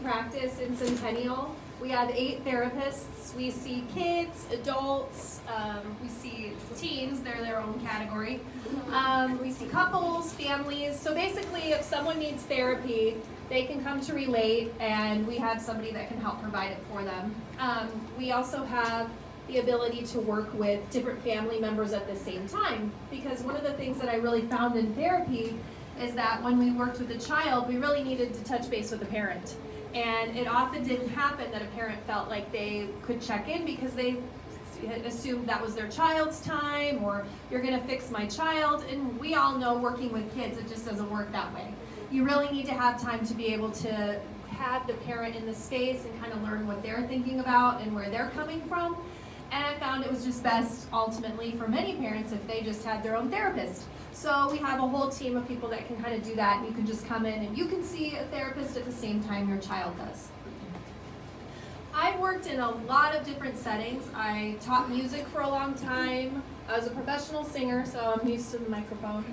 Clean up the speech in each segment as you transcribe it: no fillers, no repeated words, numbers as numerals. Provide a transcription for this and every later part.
practice in Centennial. We have 8 therapists. We see kids, adults, we see teens, they're their own category. We see couples, families. So basically, if someone needs therapy, they can come to Relate, and we have somebody that can help provide it for them. We also have the ability to work with different family members at the same time, because one of the things that I really found in therapy is that when we worked with a child, we really needed to touch base with a parent. And it often didn't happen that a parent felt like they could check in because they assumed that was their child's time, or you're gonna fix my child. And we all know working with kids, it just doesn't work that way. You really need to have time to be able to have the parent in the space and kind of learn what they're thinking about and where they're coming from. And I found it was just best ultimately for many parents if they just had their own therapist. So we have a whole team of people that can kind of do that, and you can just come in and you can see a therapist at the same time your child does. I've worked in a lot of different settings. I taught music for a long time. I was a professional singer, so I'm used to the microphone.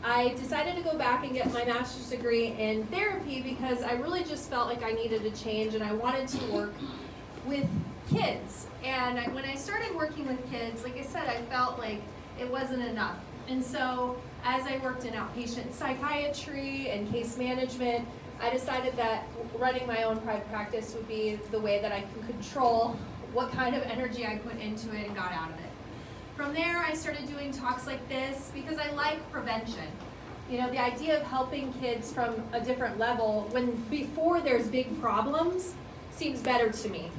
I decided to go back and get my master's degree in therapy because I really just felt like I needed a change and I wanted to work with kids. And when I started working with kids, like I said, I felt like it wasn't enough. And so as I worked in outpatient psychiatry and case management, I decided that running my own private practice would be the way that I can control what kind of energy I put into it and got out of it. From there, I started doing talks like this because I like prevention. You know, the idea of helping kids from a different level before there's big problems seems better to me.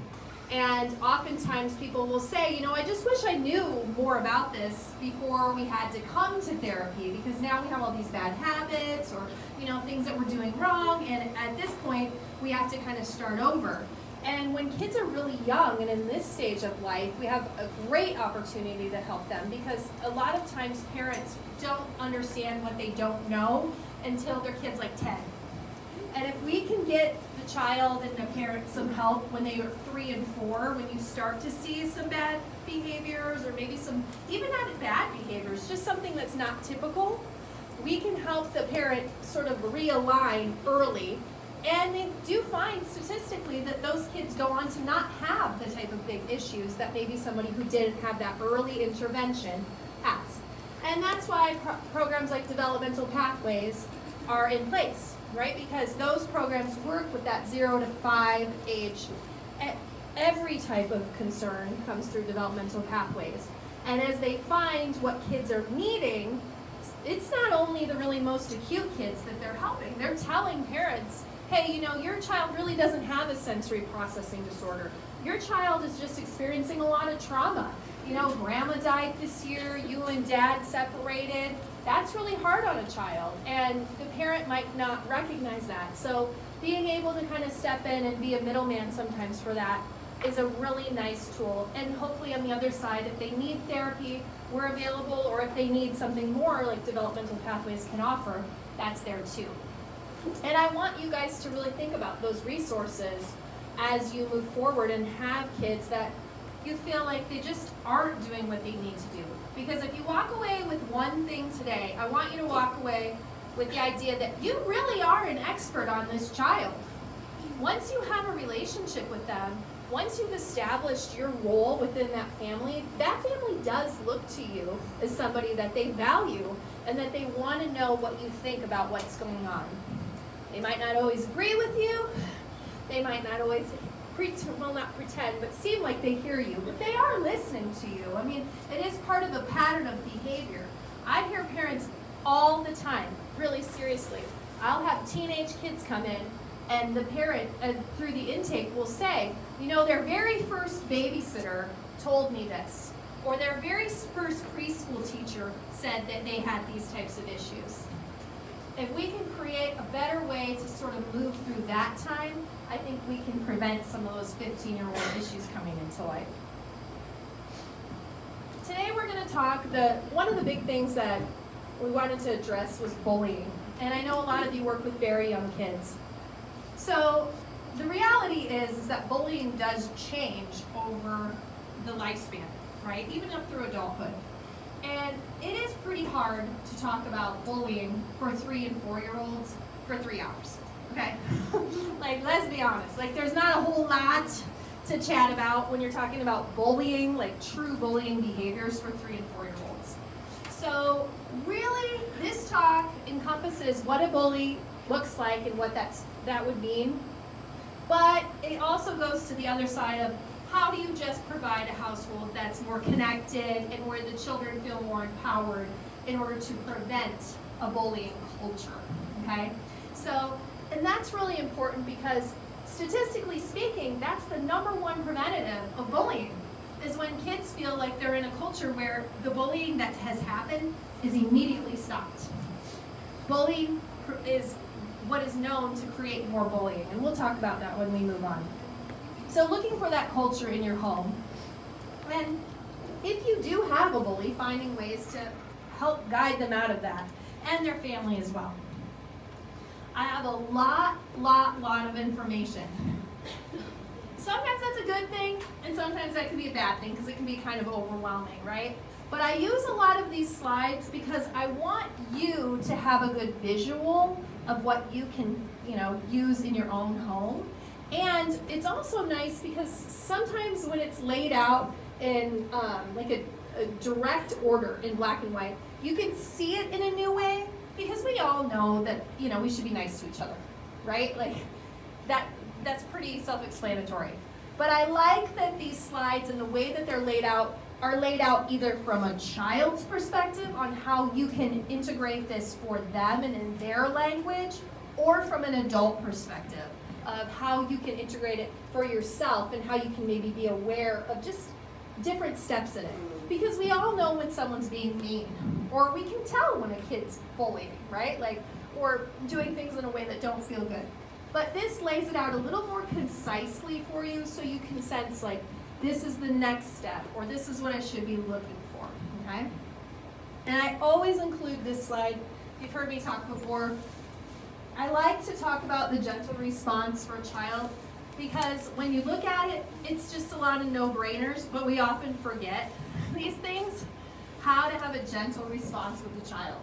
And oftentimes people will say, you know, I just wish I knew more about this before we had to come to therapy, because now we have all these bad habits or, you know, things that we're doing wrong, and at this point we have to kind of start over. And when kids are really young and in this stage of life, we have a great opportunity to help them, because a lot of times parents don't understand what they don't know until their kid's like 10. And if we can get the child and the parent some help when they are 3 and 4, when you start to see some bad behaviors, or maybe some, even not bad behaviors, just something that's not typical, we can help the parent sort of realign early. And they do find statistically that those kids go on to not have the type of big issues that maybe somebody who didn't have that early intervention has. And that's why programs like Developmental Pathways are in place, right? Because those programs work with that 0 to 5 age. Every type of concern comes through Developmental Pathways. And as they find what kids are needing, it's not only the really most acute kids that they're helping. They're telling parents, hey, you know, your child really doesn't have a sensory processing disorder. Your child is just experiencing a lot of trauma. You know, grandma died this year, you and dad separated. That's really hard on a child, and the parent might not recognize that. So being able to kind of step in and be a middleman sometimes for that is a really nice tool. And hopefully on the other side, if they need therapy, we're available, or if they need something more like Developmental Pathways can offer, that's there too. And I want you guys to really think about those resources as you move forward and have kids that you feel like they just aren't doing what they need to do. Because if you walk away with one thing today, I want you to walk away with the idea that you really are an expert on this child. Once you have a relationship with them, once you've established your role within that family does look to you as somebody that they value and that they want to know what you think about what's going on. They might not always agree with you. They might not always not pretend, but seem like they hear you. But they are listening to you. I mean, it is part of a pattern of behavior. I hear parents all the time, really seriously. I'll have teenage kids come in, and the parent, through the intake, will say, you know, their very first babysitter told me this, or their very first preschool teacher said that they had these types of issues. If we can create a better way to sort of move through that time, I think we can prevent some of those 15-year-old issues coming into life. Today we're going to talk, one of the big things that we wanted to address was bullying. And I know a lot of you work with very young kids. So the reality is that bullying does change over the lifespan, right? Even up through adulthood. And it is pretty hard to talk about bullying for 3 and 4-year-olds for 3 hours, okay? Like, let's be honest. Like, there's not a whole lot to chat about when you're talking about bullying, like true bullying behaviors for 3 and 4-year-olds. So really, this talk encompasses what a bully looks like and what that would mean. But it also goes to the other side of how do you just provide a household that's more connected and where the children feel more empowered in order to prevent a bullying culture, okay? So, and that's really important because statistically speaking, that's the #1 preventative of bullying, is when kids feel like they're in a culture where the bullying that has happened is immediately stopped. Bullying is what is known to create more bullying, and we'll talk about that when we move on. So looking for that culture in your home, and if you do have a bully, finding ways to help guide them out of that, and their family as well. I have a lot of information. Sometimes that's a good thing, and sometimes that can be a bad thing because it can be kind of overwhelming, right? But I use a lot of these slides because I want you to have a good visual of what you can, use in your own home. And it's also nice because sometimes when it's laid out in like a direct order in black and white, you can see it in a new way because we all know that, we should be nice to each other, right? Like that's pretty self-explanatory. But I like that these slides and the way that they're laid out are laid out either from a child's perspective on how you can integrate this for them and in their language, or from an adult perspective of how you can integrate it for yourself and how you can maybe be aware of just different steps in it. Because we all know when someone's being mean, or we can tell when a kid's bullying, right? Or doing things in a way that don't feel good. But this lays it out a little more concisely for you so you can sense this is the next step, or this is what I should be looking for, okay? And I always include this slide. You've heard me talk before. I like to talk about the gentle response for a child because when you look at it, it's just a lot of no-brainers, but we often forget these things. How to have a gentle response with the child.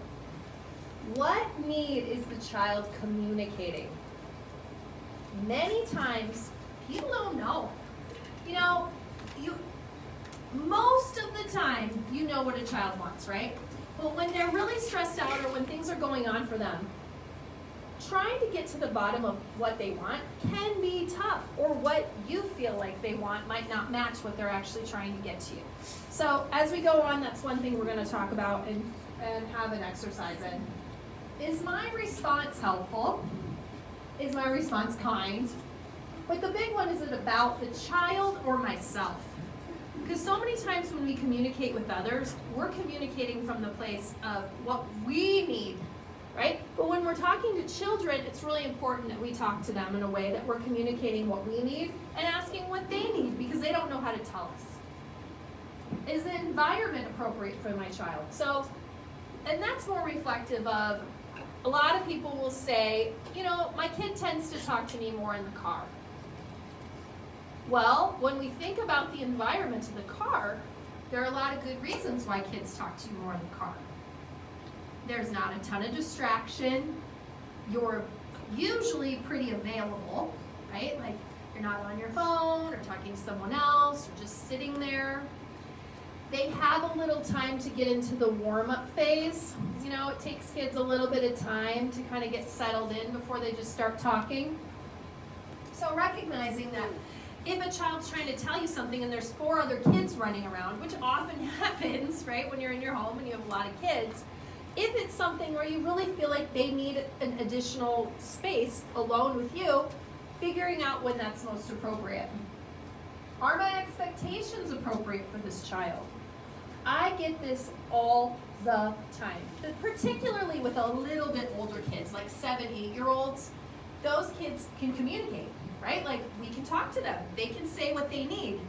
What need is the child communicating? Many times, people don't know. Most of the time, you know what a child wants, right? But when they're really stressed out or when things are going on for them, trying to get to the bottom of what they want can be tough, or what you feel like they want might not match what they're actually trying to get to you. So as we go on, that's one thing we're going to talk about and have an exercise in. Is my response helpful? Is my response kind? But the big one, is it about the child or myself? Because so many times when we communicate with others, we're communicating from the place of what we need, right? But when we're talking to children, it's really important that we talk to them in a way that we're communicating what we need and asking what they need, because they don't know how to tell us. Is the environment appropriate for my child? So, and that's more reflective of, a lot of people will say, my kid tends to talk to me more in the car. Well, when we think about the environment of the car, there are a lot of good reasons why kids talk to you more in the car. There's not a ton of distraction. You're usually pretty available, right? Like, you're not on your phone or talking to someone else or just sitting there. They have a little time to get into the warm-up phase. It takes kids a little bit of time to kind of get settled in before they just start talking. So recognizing that if a child's trying to tell you something and there's 4 other kids running around, which often happens, right, when you're in your home and you have a lot of kids, if it's something where you really feel like they need an additional space alone with you, figuring out when that's most appropriate. Are my expectations appropriate for this child? I get this all the time, particularly with a little bit older kids, like 7, 8-year-olds. Those kids can communicate, right? Like, we can talk to them. They can say what they need,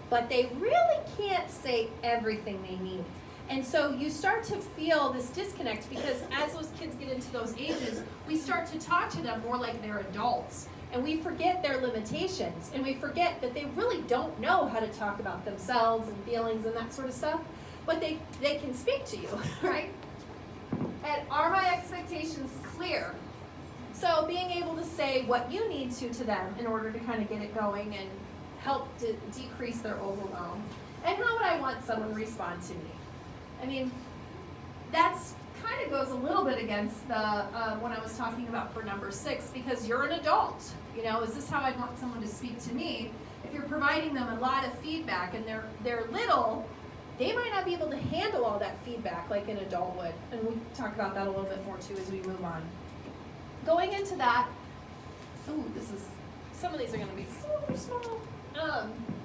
but they really can't say everything they need. And so you start to feel this disconnect because as those kids get into those ages, we start to talk to them more like they're adults. And we forget their limitations, and we forget that they really don't know how to talk about themselves and feelings and that sort of stuff, but they can speak to you, right? And are my expectations clear? So being able to say what you need to them in order to kind of get it going and help to decrease their overwhelm. And how would I want someone to respond to me? I mean, that's kind of goes a little bit against the what I was talking about for number 6, because you're an adult. You know, is this how I'd want someone to speak to me? If you're providing them a lot of feedback and they're little, they might not be able to handle all that feedback like an adult would. And we'll talk about that a little bit more too as we move on. Going into that, some of these are going to be super small.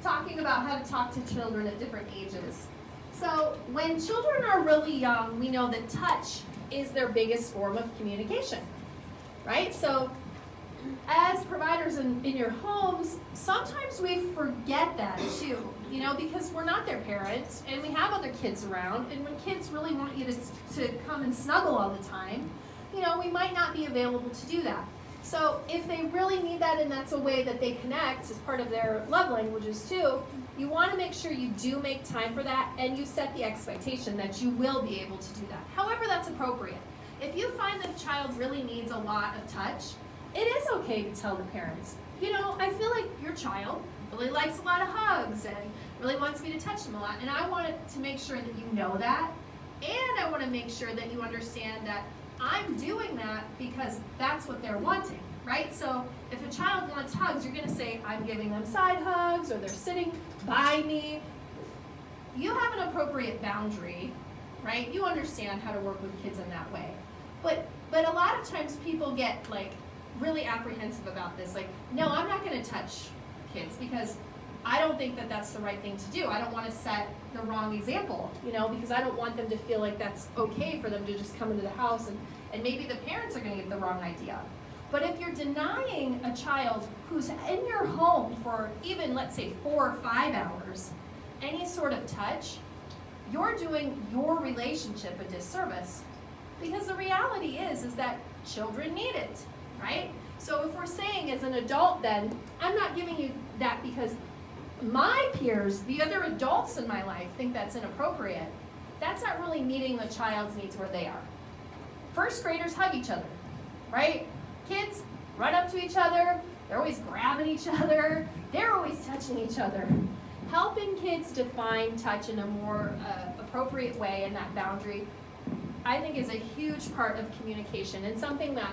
Talking about how to talk to children at different ages. So when children are really young, we know that touch is their biggest form of communication, right? So as providers in your homes, sometimes we forget that too, you know, because we're not their parents and we have other kids around, and when kids really want you to come and snuggle all the time, you know, we might not be available to do that. So if they really need that and that's a way that they connect as part of their love languages too, you want to make sure you do make time for that and you set the expectation that you will be able to do that. However that's appropriate. If you find that a child really needs a lot of touch, it is okay to tell the parents, you know, I feel like your child really likes a lot of hugs and really wants me to touch them a lot, and I want to make sure that you know that, and I want to make sure that you understand that I'm doing that because that's what they're wanting, right? So if a child wants hugs, you're going to say, I'm giving them side hugs, or they're sitting by me. You have an appropriate boundary, right? You understand how to work with kids in that way. But a lot of times people get like really apprehensive about this. Like, no, I'm not going to touch kids because I don't think that that's the right thing to do. I don't want to set the wrong example, you know, because I don't want them to feel like that's okay for them to just come into the house, and maybe the parents are going to get the wrong idea. But if you're denying a child who's in your home for even, let's say, 4 or 5 hours, any sort of touch, you're doing your relationship a disservice. Because the reality is that children need it, right? So if we're saying as an adult then, I'm not giving you that because my peers, the other adults in my life, think that's inappropriate, that's not really meeting the child's needs where they are. First graders hug each other, right? Kids run up to each other, they're always grabbing each other, they're always touching each other. Helping kids define touch in a more appropriate way in that boundary, I think, is a huge part of communication, and something that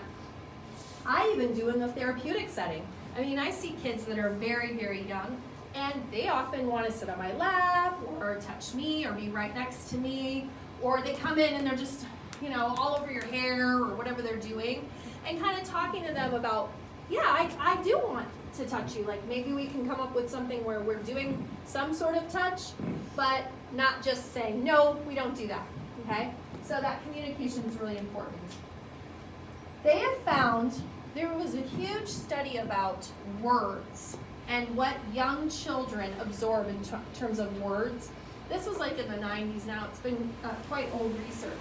I even do in the therapeutic setting. I mean, I see kids that are very, very young, and they often want to sit on my lap or touch me or be right next to me, or they come in and they're just, you know, all over your hair or whatever they're doing, and kind of talking to them about, yeah, I do want to touch you. Like, maybe we can come up with something where we're doing some sort of touch, but not just saying, no, we don't do that, okay? So that communication is really important. They have found, there was a huge study about words and what young children absorb in terms of words. This was like in the 90s now. It's been quite old research.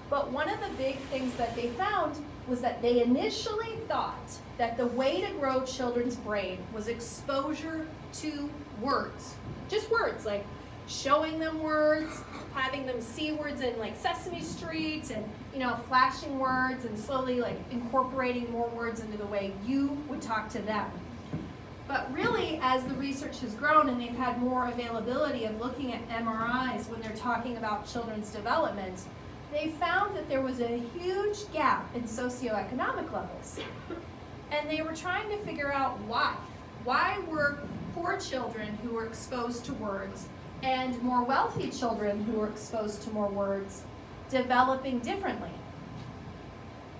But one of the big things that they found was that they initially thought that the way to grow children's brain was exposure to words. Just words, like showing them words, having them see words in like Sesame Street, and, you know, flashing words and slowly like incorporating more words into the way you would talk to them. But really, as the research has grown and they've had more availability of looking at MRIs when they're talking about children's development, they found that there was a huge gap in socioeconomic levels. And they were trying to figure out why. Why were poor children who were exposed to words and more wealthy children who were exposed to more words developing differently?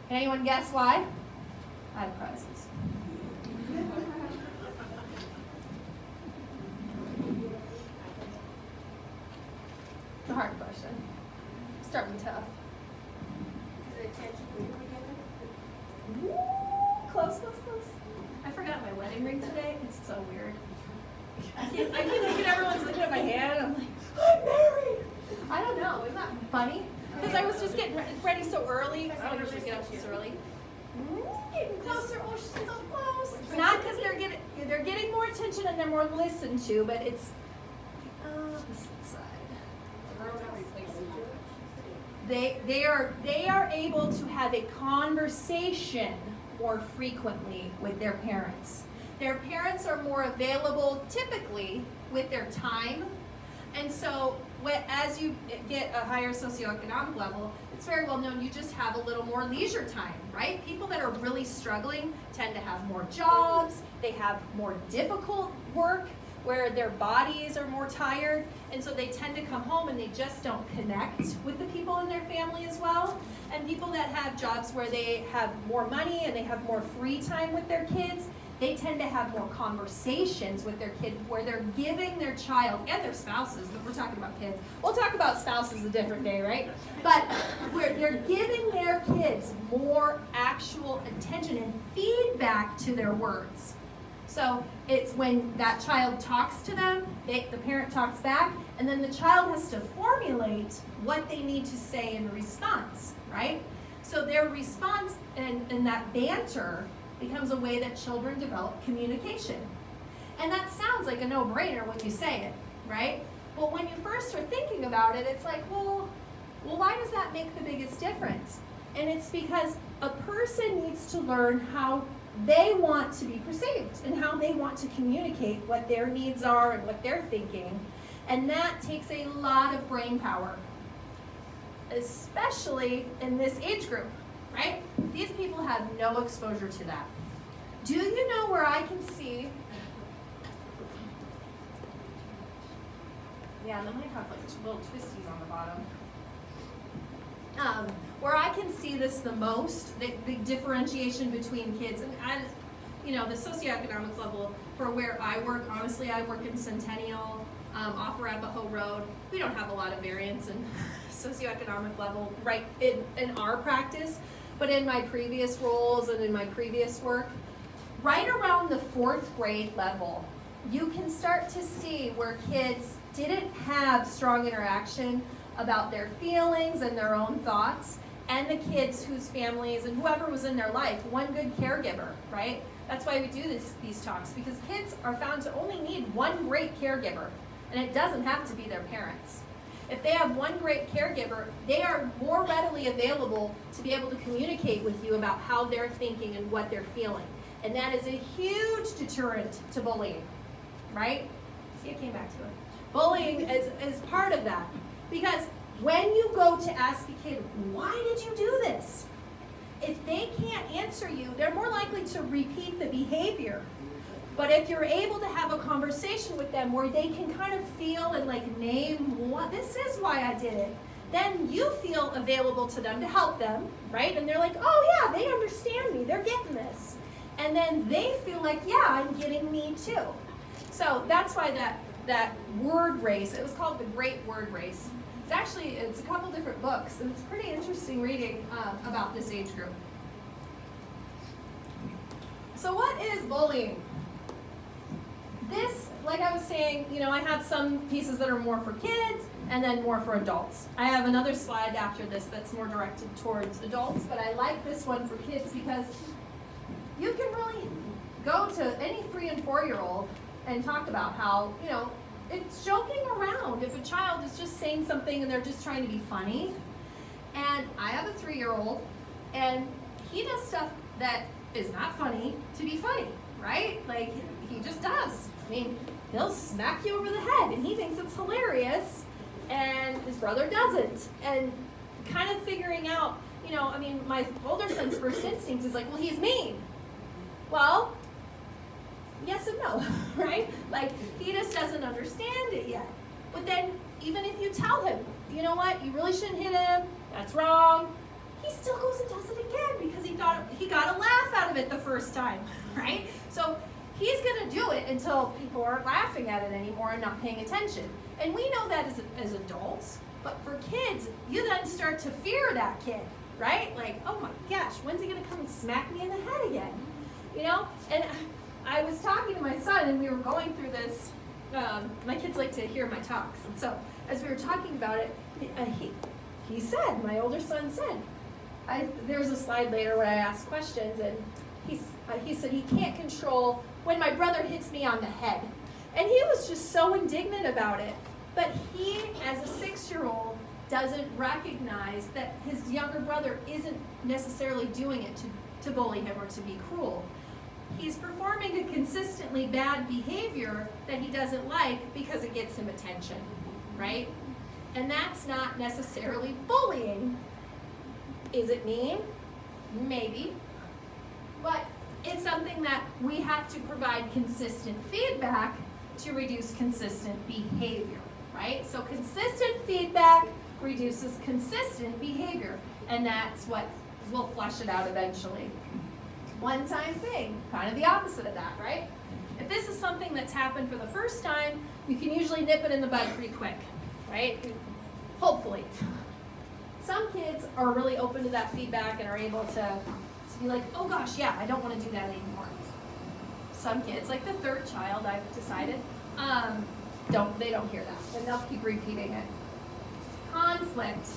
Can anyone guess why? I have prizes. It's a hard question. Start with tough. Ooh, close, close, close. I forgot my wedding ring today. It's so weird. I keep thinking everyone's looking at my hand. I'm like, I'm married. I don't know. Isn't that funny? Because I was just getting ready so early. I don't usually get up this early. Getting closer. Oh, she's so close. It's not because they're getting more attention and they're more listened to, but it's opposite side. They are able to have a conversation more frequently with their parents. Their parents are more available typically with their time. And so as you get a higher socioeconomic level, it's very well known you just have a little more leisure time, right? People that are really struggling tend to have more jobs, they have more difficult work where their bodies are more tired, and so they tend to come home and they just don't connect with the people in their family as well. And people that have jobs where they have more money and they have more free time with their kids, they tend to have more conversations with their kids where they're giving their child and their spouses, but we're talking about kids. We'll talk about spouses a different day, right? But where they're giving their kids more actual attention and feedback to their words. So it's when that child talks to them, the parent talks back, and then the child has to formulate what they need to say in response, right? So their response and that banter becomes a way that children develop communication. And that sounds like a no-brainer when you say it, right? But when you first are thinking about it, it's like, well, why does that make the biggest difference? And it's because a person needs to learn how they want to be perceived and how they want to communicate what their needs are and what they're thinking. And that takes a lot of brain power, especially in this age group, right? These people have no exposure to that. Do you know where I can see? Yeah, they might have like little twisties on the bottom. Where I can see this the most, the differentiation between kids, and the socioeconomic level for where I work, honestly, I work in Centennial, off Arapahoe Road. We don't have a lot of variance in socioeconomic level right in our practice, but in my previous roles and in my previous work, right around the 4th grade level, you can start to see where kids didn't have strong interaction about their feelings and their own thoughts, and the kids whose families and whoever was in their life, one good caregiver, right? That's why we do these talks, because kids are found to only need one great caregiver, and it doesn't have to be their parents. If they have one great caregiver, they are more readily available to be able to communicate with you about how they're thinking and what they're feeling. And that is a huge deterrent to bullying, right? See, I came back to it. Bullying is part of that. Because when you go to ask a kid, why did you do this? If they can't answer you, they're more likely to repeat the behavior. But if you're able to have a conversation with them where they can kind of feel and like name what this is why I did it, then you feel available to them to help them, right? And they're like, oh yeah, they understand me, they're getting this. And then they feel like, yeah, I'm getting me too. So that's why that word race, it was called the Great Word Race. It's a couple different books, and it's pretty interesting reading about this age group. So what is bullying? This, like I was saying, I have some pieces that are more for kids and then more for adults. I have another slide after this that's more directed towards adults, but I like this one for kids because you can really go to any 3 and 4-year-old and talk about how, it's joking around. If a child is just saying something and they're just trying to be funny, and I have a 3-year-old, and he does stuff that is not funny to be funny, right? Like, he just does. I mean, he'll smack you over the head, and he thinks it's hilarious, and his brother doesn't. And kind of figuring out, my older son's first instinct is like, well, he's mean. Well, yes and no, right? Like, he just doesn't understand it yet. But then, even if you tell him, you know what, you really shouldn't hit him, that's wrong, he still goes and does it again because he got a laugh out of it the first time, right? So he's gonna do it until people aren't laughing at it anymore and not paying attention. And we know that as adults, but for kids, you then start to fear that kid, right? Like, oh my gosh, when's he gonna come and smack me in the head again? And I was talking to my son, and we were going through this. My kids like to hear my talks, and so as we were talking about it, he said, my older son said, there's a slide later where I asked questions, and he said he can't control when my brother hits me on the head, and he was just so indignant about it. But he, as a 6-year-old, doesn't recognize that his younger brother isn't necessarily doing it to bully him or to be cruel. He's performing a consistently bad behavior that he doesn't like because it gets him attention, right? And that's not necessarily bullying. Is it mean? Maybe. But it's something that we have to provide consistent feedback to reduce consistent behavior, right? So consistent feedback reduces consistent behavior, and that's what will flush it out eventually. One-time thing, kind of the opposite of that, right? If this is something that's happened for the first time, you can usually nip it in the bud pretty quick, right? Hopefully. Some kids are really open to that feedback and are able to be like, oh gosh, yeah, I don't want to do that anymore. Some kids, like the third child, I've decided, they don't hear that, and they'll keep repeating it. Conflict.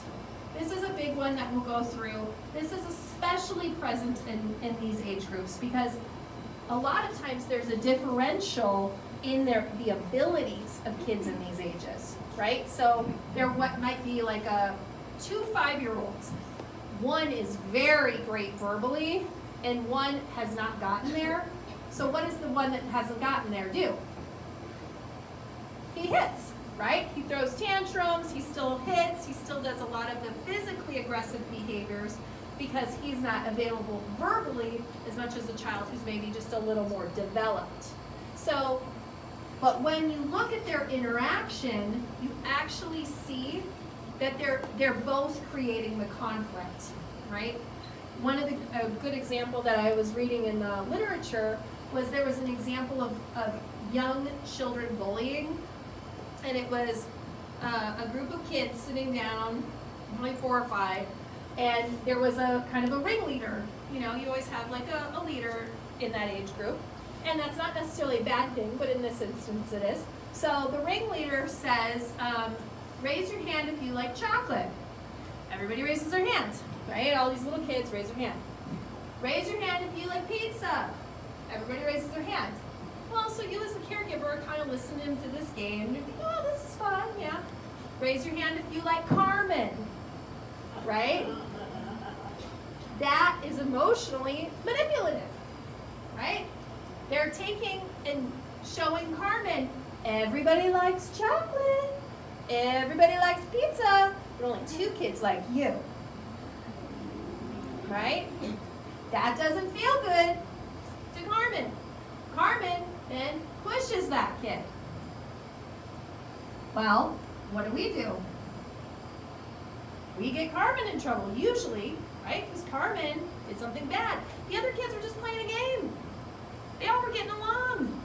This is a big one that we'll go through. This is especially present in these age groups because a lot of times there's a differential in the abilities of kids in these ages, right? So there what might be like two 5-year-olds. One is very great verbally, and one has not gotten there. So what does the one that hasn't gotten there do? He hits, right? He throws tantrums, he still hits, he still does a lot of the physically aggressive behaviors because he's not available verbally as much as a child who's maybe just a little more developed. So, but when you look at their interaction, you actually see that they're both creating the conflict, right? A good example that I was reading in the literature was there was an example of young children bullying, and it was a group of kids sitting down, probably 4 or 5, and there was a kind of a ringleader. You know, you always have like a leader in that age group, and that's not necessarily a bad thing, but in this instance it is. So the ringleader says, raise your hand if you like chocolate. Everybody raises their hand, right? All these little kids raise their hand. Raise your hand if you like pizza. Everybody raises their hand. Well, so you as the caregiver are kind of listening to this game. You're thinking, oh, this is fun, yeah. Raise your hand if you like Carmen, right? That is emotionally manipulative, right? They're taking and showing Carmen, everybody likes chocolate. Everybody likes pizza, but only 2 kids like you, right? That doesn't feel good to Carmen. Carmen then pushes that kid. Well, what do? We get Carmen in trouble, usually, right? Because Carmen did something bad. The other kids were just playing a game. They all were getting along.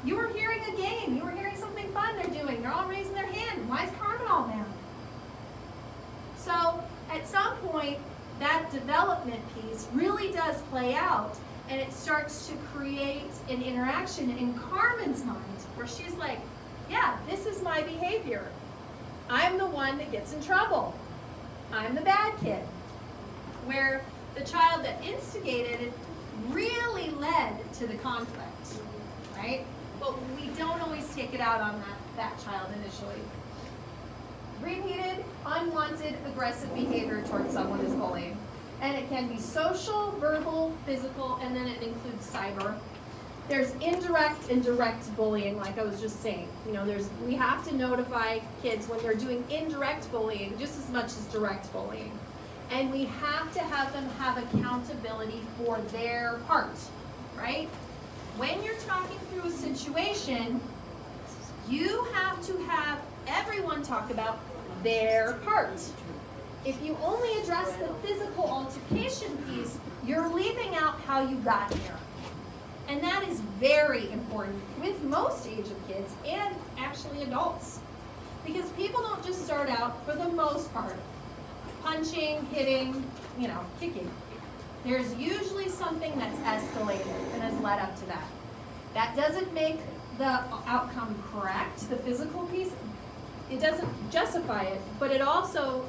You were hearing a game. You were hearing something fun they're doing. They're all raising their hand. Why is Carmen all mad? So at some point, that development piece really does play out, and it starts to create an interaction in Carmen's mind where she's like, yeah, this is my behavior. I'm the one that gets in trouble. I'm the bad kid. Where the child that instigated it really led to the conflict, right? But we don't always take it out on that child initially. Repeated, unwanted, aggressive behavior towards someone is bullying. And it can be social, verbal, physical, and then it includes cyber. There's indirect and direct bullying, like I was just saying. You know, we have to notify kids when they're doing indirect bullying just as much as direct bullying. And we have to have them have accountability for their part, right? When you're talking through a situation, you have to have everyone talk about their part. If you only address the physical altercation piece, you're leaving out how you got here. And that is very important with most age of kids and actually adults. Because people don't just start out, for the most part, punching, hitting, kicking. There's usually something that's escalated and has led up to that. That doesn't make the outcome correct, the physical piece. It doesn't justify it, but it also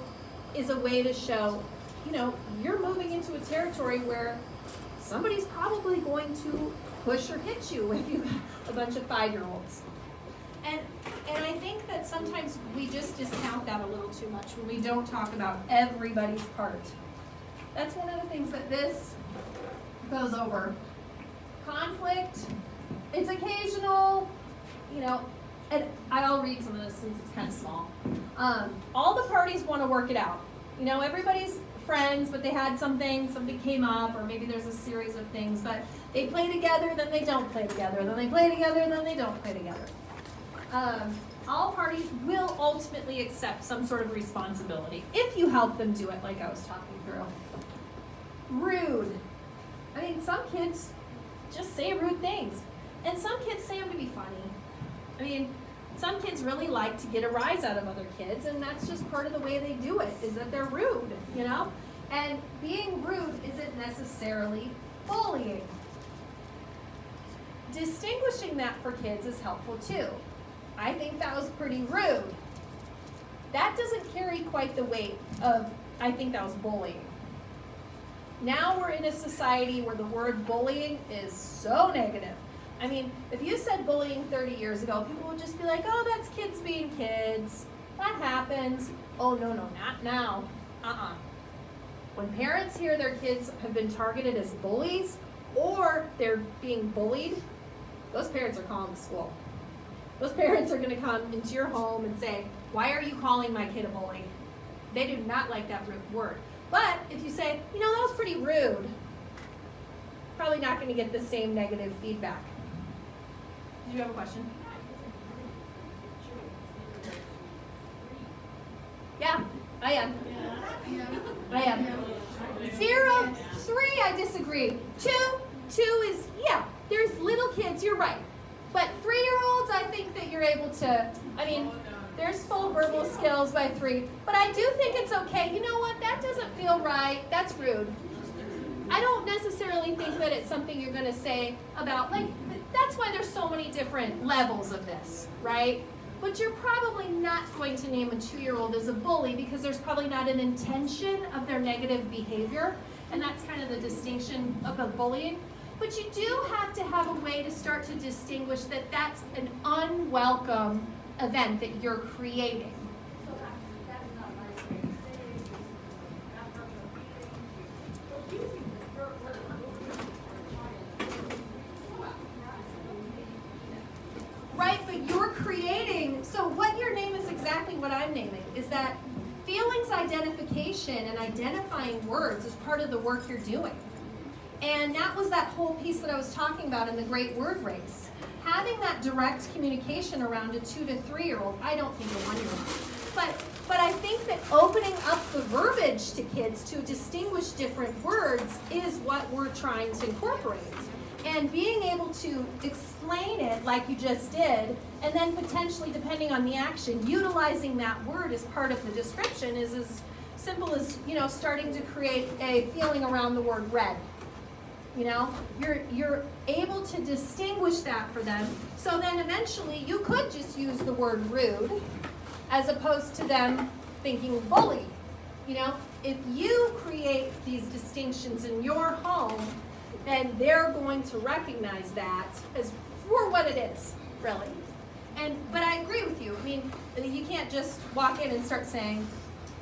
is a way to show, you're moving into a territory where somebody's probably going to push or hit you if you have a bunch of 5-year-olds. And I think that sometimes we just discount that a little too much when we don't talk about everybody's part. That's one of the things that this goes over. Conflict, it's occasional, and I'll read some of this since it's kind of small. All the parties want to work it out. Everybody's friends, but they had something came up, or maybe there's a series of things, but they play together, then they don't play together, then they play together, then they don't play together. All parties will ultimately accept some sort of responsibility if you help them do it, like I was talking through. Rude. Some kids just say rude things, and some kids say them to be funny. Some kids really like to get a rise out of other kids, and that's just part of the way they do it, is that they're rude, And being rude isn't necessarily bullying. Distinguishing that for kids is helpful too. I think that was pretty rude. That doesn't carry quite the weight of, I think that was bullying. Now we're in a society where the word bullying is so negative. If you said bullying 30 years ago, people would just be like, oh, that's kids being kids. That happens. Oh, no, not now. When parents hear their kids have been targeted as bullies or they're being bullied, those parents are calling the school. Those parents are going to come into your home and say, why are you calling my kid a bully? They do not like that word. But if you say, that was pretty rude, probably not going to get the same negative feedback. Did you have a question? Yeah, I am. I am. 0, 3, I disagree. 2 is, there's little kids, you're right. But 3-year-olds, I think that you're able to, there's full verbal skills by 3. But I do think it's okay. You know what? That doesn't feel right. That's rude. I don't necessarily think that it's something you're going to say about, that's why there's so many different levels of this, right? But you're probably not going to name a 2-year-old as a bully because there's probably not an intention of their negative behavior. And that's kind of the distinction of bullying. But you do have to have a way to start to distinguish that that's an unwelcome event that you're creating. So that's not nice way to say it. Not hurt their feelings. But using the word for a child. Right, but you're creating, so what your name is exactly what I'm naming, is that feelings identification and identifying words is part of the work you're doing. And that was that whole piece that I was talking about in the Great Word Race. Having that direct communication around a 2 to 3-year-old, I don't think a 1-year-old. But I think that opening up the verbiage to kids to distinguish different words is what we're trying to incorporate. And being able to explain it like you just did, and then potentially, depending on the action, utilizing that word as part of the description is as simple as, starting to create a feeling around the word red. You're able to distinguish that for them. So then eventually you could just use the word rude as opposed to them thinking bully. If you create these distinctions in your home, then they're going to recognize that as for what it is, really. But I agree with you. You can't just walk in and start saying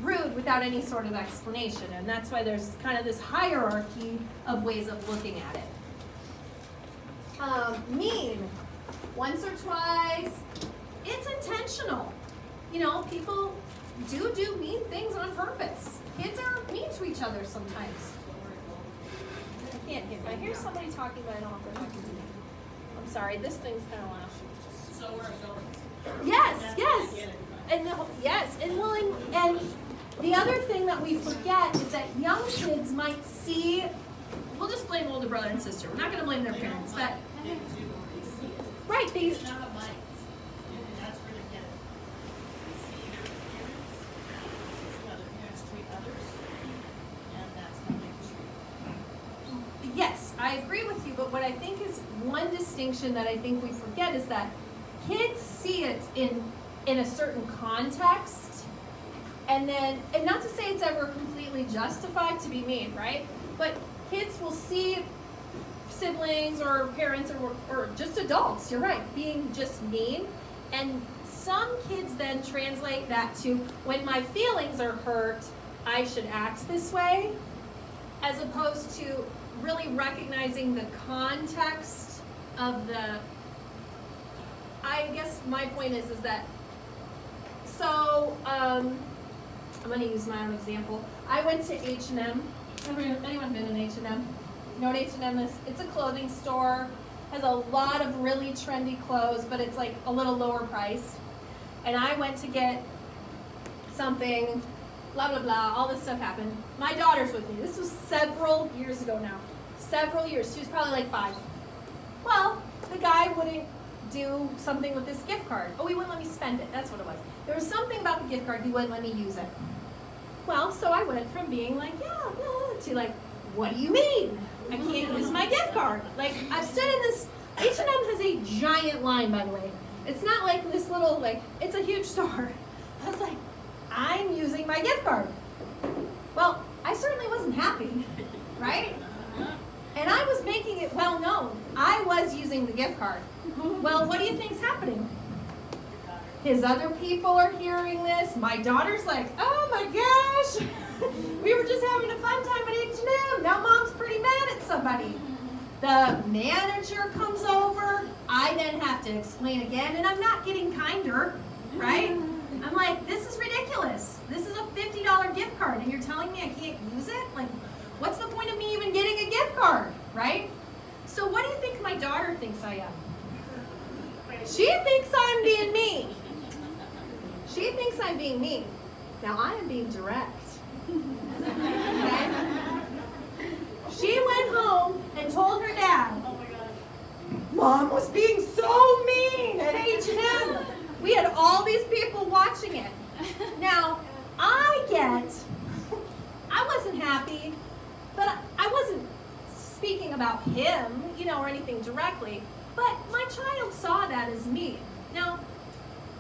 rude without any sort of explanation, and that's why there's kind of this hierarchy of ways of looking at it. Mean, once or twice, it's intentional. People do mean things on purpose. Kids are mean to each other sometimes. I can't hear. If I hear somebody talking, but I don't know if they're talking to me. I'm sorry, this thing's kind of loud. So we're adults. Yes. And the other thing that we forget is that young kids might see, we'll just blame older brother and sister. We're not going to blame their parents, but right, they It's not a might. That's where they get it. They see their parents, see how their parents treat others, and that's how they treat. yes, I agree with you, but what I think is one distinction that I think we forget is that kids see it in a certain context. And not to say it's ever completely justified to be mean, right? But kids will see siblings or parents or just adults, you're right, being just mean. And some kids then translate that to, when my feelings are hurt, I should act this way, as opposed to, really recognizing the context of I guess my point is that, so, I'm gonna use my own example. I went to H&M. Anyone been in H&M? You know what H&M is? It's a clothing store, has a lot of really trendy clothes, but it's like a little lower priced. And I went to get something, blah, blah, blah, all this stuff happened. My daughter's with me. This was several years ago now. Several years. She was probably like 5. Well, the guy wouldn't do something with this gift card. Oh, he wouldn't let me spend it. That's what it was. There was something about the gift card, he wouldn't let me use it. Well, so I went from being like, yeah, to like, what do you mean? I can't use my gift card. Like, I've stood in this, H&M has a giant line, by the way. It's not like this little, like, it's a huge store. I was like, I'm using my gift card. Well, I certainly wasn't happy, right? And I was making it well known. I was using the gift card. Well, what do you think's happening? His other people are hearing this. My daughter's like, oh my gosh, we were just having a fun time at H&M. Now mom's pretty mad at somebody. The manager comes over. I then have to explain again, and I'm not getting kinder, right? I'm like, this is ridiculous. This is a $50 gift card, and you're telling me I can't use it? Like, what's the point of me even getting a gift card, right? So what do you think my daughter thinks I am? She thinks I'm being mean. She thinks I'm being mean. Now I am being direct. Okay? She went home and told her dad, Mom was being so mean at H&M. We had all these people watching it. Now, I wasn't happy, but I wasn't speaking about him, or anything directly, but my child saw that as mean. Now,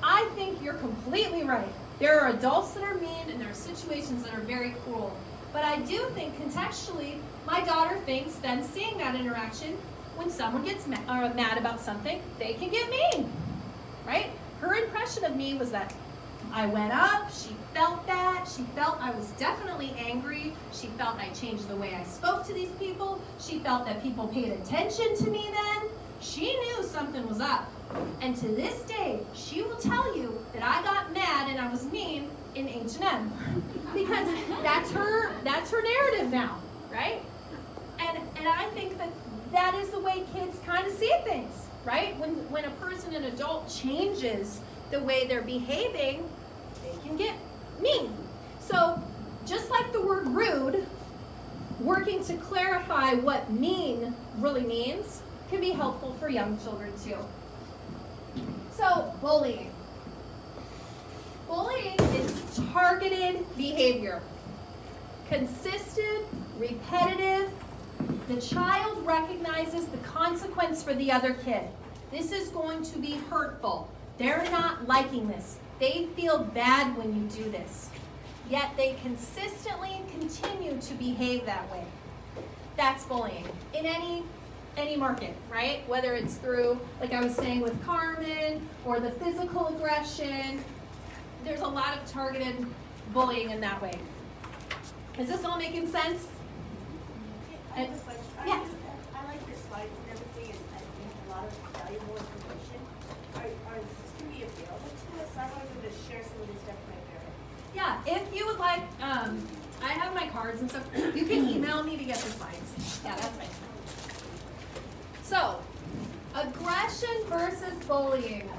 I think you're completely right. There are adults that are mean, and there are situations that are very cruel. But I do think contextually, my daughter thinks then seeing that interaction, when someone gets mad about something, they can get mean, right? Her impression of me was that I went up, she felt that, she felt I was definitely angry, she felt I changed the way I spoke to these people, she felt that people paid attention to me then. She knew something was up. And to this day, she will tell you that I got mad and I was mean in H&M. Because that's her narrative now, right? And I think that is the way kids kind of see things, right? When a person, an adult, changes the way they're behaving, they can get mean. So just like the word rude, working to clarify what mean really means can be helpful for young children too. So, bullying. Bullying is targeted behavior. Consistent, repetitive. The child recognizes the consequence for the other kid. This is going to be hurtful. They're not liking this. They feel bad when you do this. Yet they consistently continue to behave that way. That's bullying. In any market, right? Whether it's through, like I was saying with Carmen, or the physical aggression, there's a lot of targeted bullying in that way. Is this all making sense? I have a question. Yeah. I like your slides and everything, and I think a lot of valuable information. Are this going to be available to us? I wanted to share some of this stuff with my parents. Yeah, if you would like, I have my cards and stuff. You can email me to get the slides. Yeah, that's fine. So, aggression versus bullying.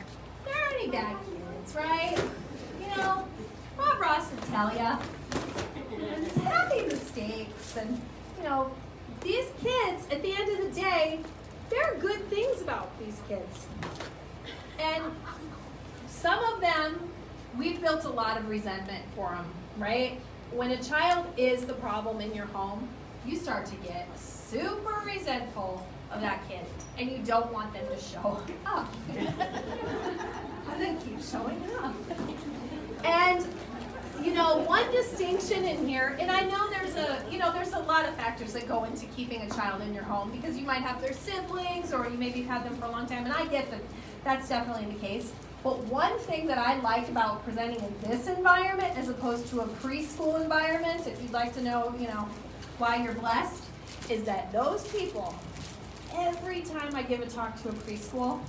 There aren't any bad kids, right? Bob Ross would tell ya. There's happy mistakes, and these kids, at the end of the day, there are good things about these kids. And some of them, we've built a lot of resentment for them, right? When a child is the problem in your home, you start to get super resentful of that kid, and you don't want them to show up. And then keep showing up. And one distinction in here, and I know there's a lot of factors that go into keeping a child in your home, because you might have their siblings, or you maybe have had them for a long time, and I get that that's definitely the case. But one thing that I like about presenting in this environment as opposed to a preschool environment, if you'd like to know, why you're blessed, is that those people, every time I give a talk to a preschool,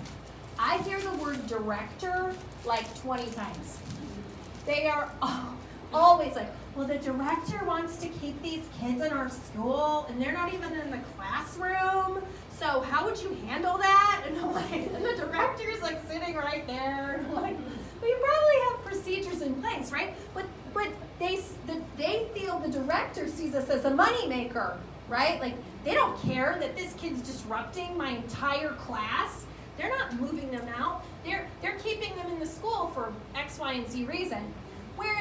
I hear the word director like 20 times. They are always like, well, the director wants to keep these kids in our school and they're not even in the classroom. So how would you handle that? And I'm like, and the director's like sitting right there. And I'm like, well, you probably have procedures in place, right? But they feel the director sees us as a moneymaker, right? Like they don't care that this kid's disrupting my entire class. They're not moving them out. They're keeping them in the school for X, Y, and Z reason. Where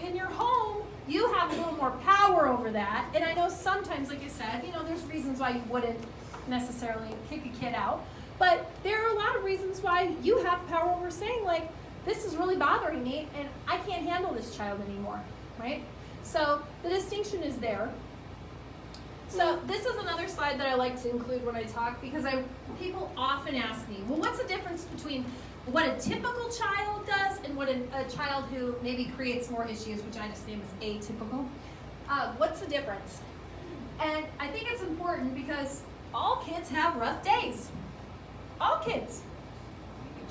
in your home, you have a little more power over that. And I know sometimes, like I said, there's reasons why you wouldn't necessarily kick a kid out. But there are a lot of reasons why you have power over saying, like, this is really bothering me and I can't handle this child anymore, right? So the distinction is there. So this is another slide that I like to include when I talk because people often ask me, well, what's the difference between what a typical child does and what a child who maybe creates more issues, which I just name as atypical. What's the difference? And I think it's important because all kids have rough days. All kids.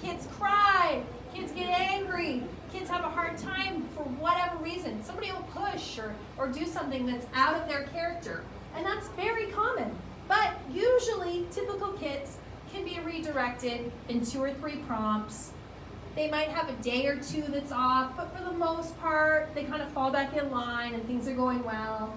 Kids cry, kids get angry, kids have a hard time for whatever reason. Somebody will push or do something that's out of their character. And that's very common. But usually, typical kids can be redirected in 2 or 3 prompts. They might have a day or 2 that's off, but for the most part, they kind of fall back in line and things are going well.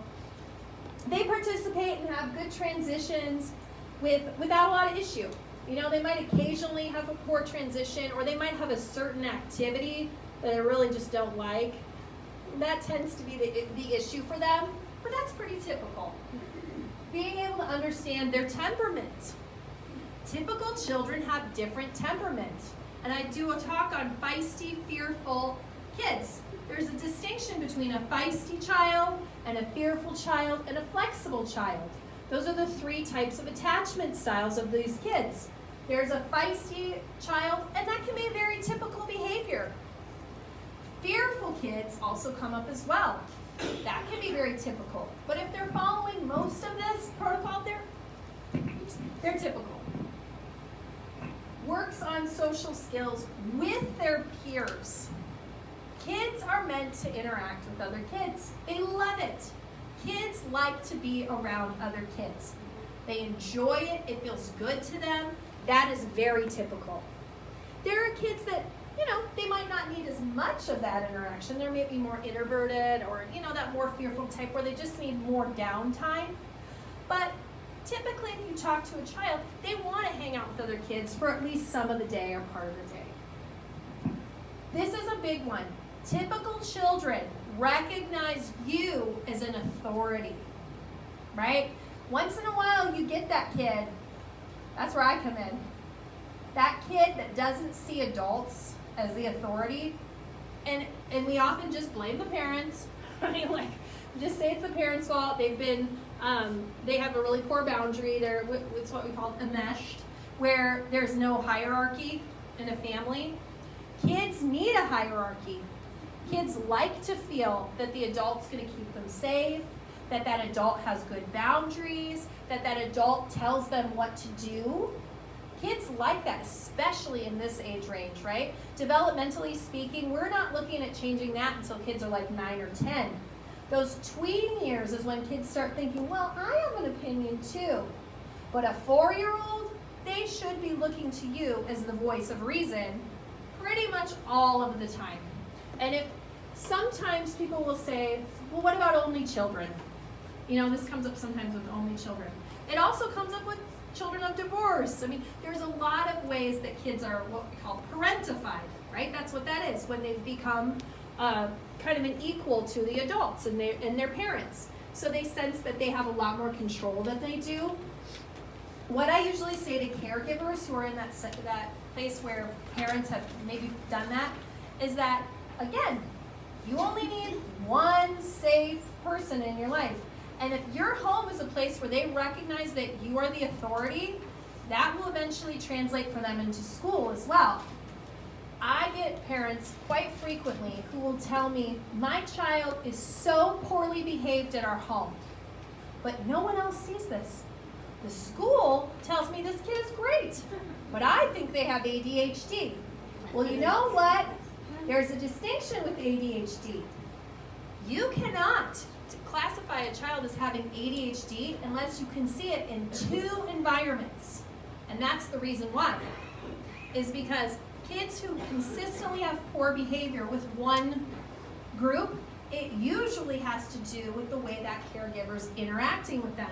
They participate and have good transitions without a lot of issue. They might occasionally have a poor transition, or they might have a certain activity that they really just don't like. That tends to be the issue for them, but that's pretty typical. Being able to understand their temperament. Typical children have different temperament. And I do a talk on feisty, fearful kids. There's a distinction between a feisty child and a fearful child and a flexible child. Those are the 3 types of attachment styles of these kids. There's a feisty child, and that can be very typical behavior. Fearful kids also come up as well. That can be very typical. But if they're following most of this protocol, they're typical. Works on social skills with their peers. Kids are meant to interact with other kids. They love it. Kids like to be around other kids. They enjoy it. It feels good to them. That is very typical. There are kids that, they might not need as much of that interaction. They may be more introverted or, that more fearful type where they just need more downtime. But typically, if you talk to a child, they want to hang out with other kids for at least some of the day or part of the day. This is a big one. Typical children recognize you as an authority, right? Once in a while, you get that kid. That's where I come in. That kid that doesn't see adults as the authority, and we often just blame the parents. Just say it's the parents' fault. They have a really poor boundary. It's what we call enmeshed, where there's no hierarchy in a family. Kids need a hierarchy. Kids like to feel that the adult's going to keep them safe, that adult has good boundaries, that adult tells them what to do. Kids like that, especially in this age range, right? Developmentally speaking, we're not looking at changing that until kids are like 9 or 10. Those tween years is when kids start thinking, well, I have an opinion too. But a 4-year-old, they should be looking to you as the voice of reason pretty much all of the time. And if sometimes people will say, well, what about only children? This comes up sometimes with only children. It also comes up with children of divorce. There's a lot of ways that kids are what we call parentified, right? That's what that is, when they've become kind of an equal to the adults and their parents. So they sense that they have a lot more control than they do. What I usually say to caregivers who are in that place where parents have maybe done that is that, again, you only need one safe person in your life. And if your home is a place where they recognize that you are the authority, that will eventually translate for them into school as well. I get parents quite frequently who will tell me, my child is so poorly behaved at our home. but no one else sees this. The school tells me this kid is great, but I think they have ADHD. Well, you know what? There's a distinction with ADHD. You cannot classify a child as having ADHD unless you can see it in 2 environments. And that's the reason why. Is because kids who consistently have poor behavior with one group, it usually has to do with the way that caregiver's interacting with them.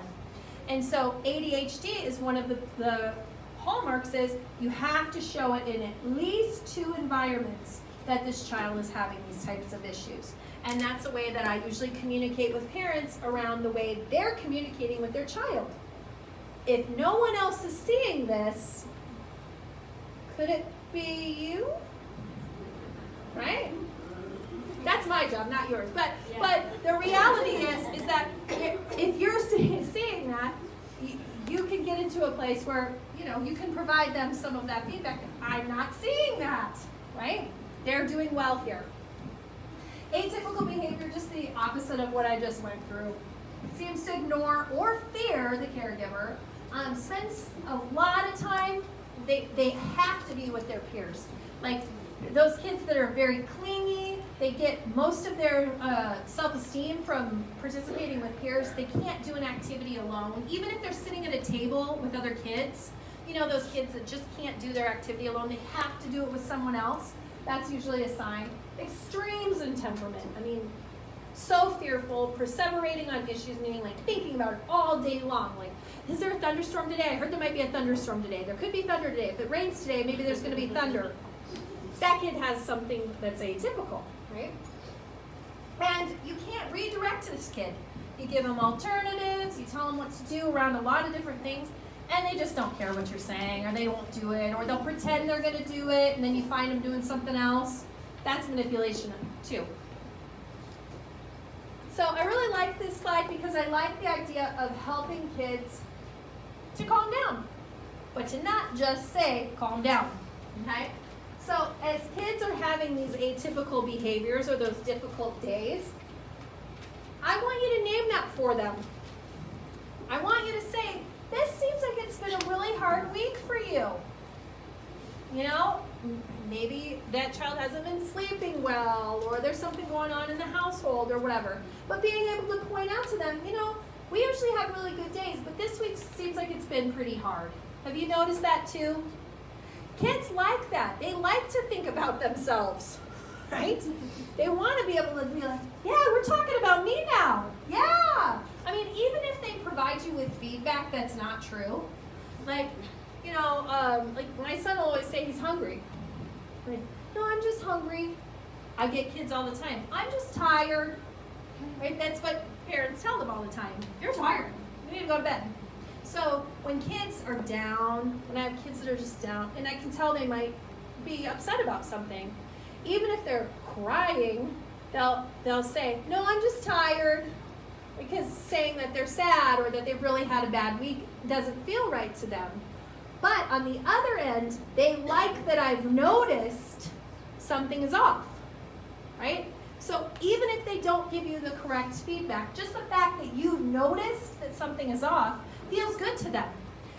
And so ADHD is one of the hallmarks is you have to show it in at least 2 environments that this child is having these types of issues. And that's the way that I usually communicate with parents around the way they're communicating with their child. If no one else is seeing this, could it be you? Right? That's my job, not yours. But the reality is that if you're seeing that, you can get into a place where, you can provide them some of that feedback. I'm not seeing that, right? They're doing well here. Atypical behavior, just the opposite of what I just went through. Seems to ignore or fear the caregiver. Spends a lot of time, they have to be with their peers. Like those kids that are very clingy, they get most of their self-esteem from participating with peers. They can't do an activity alone. Even if they're sitting at a table with other kids, those kids that just can't do their activity alone, they have to do it with someone else. That's usually a sign. Extremes in temperament. I mean, so fearful, perseverating on issues, meaning like thinking about it all day long. Like, is there a thunderstorm today? I heard there might be a thunderstorm today. There could be thunder today. If it rains today, maybe there's going to be thunder. That kid has something that's atypical, right? And you can't redirect this kid. You give them alternatives, you tell them what to do around a lot of different things, and they just don't care what you're saying, or they won't do it, or they'll pretend they're going to do it, and then you find them doing something else. That's manipulation too. So I really like this slide because I like the idea of helping kids to calm down, but to not just say, calm down, okay? So as kids are having these atypical behaviors or those difficult days, I want you to name that for them. I want you to say, this seems like it's been a really hard week for you. Maybe that child hasn't been sleeping well, or there's something going on in the household or whatever. But being able to point out to them, we usually have really good days, but this week seems like it's been pretty hard. Have you noticed that too? Kids like that. They like to think about themselves, right? They want to be able to be like, yeah, we're talking about me now. Yeah. I mean, even if they provide you with feedback that's not true, like my son will always say he's hungry. Like, no, I'm just hungry. I get kids all the time. I'm just tired. Right? That's what parents tell them all the time. You're tired. You need to go to bed. So when kids are down, when I have kids that are just down, and I can tell they might be upset about something, even if they're crying, they'll say, no, I'm just tired. Because saying that they're sad or that they really had a bad week doesn't feel right to them. But on the other end, they like that I've noticed something is off, right? So even if they don't give you the correct feedback, just the fact that you've noticed that something is off feels good to them.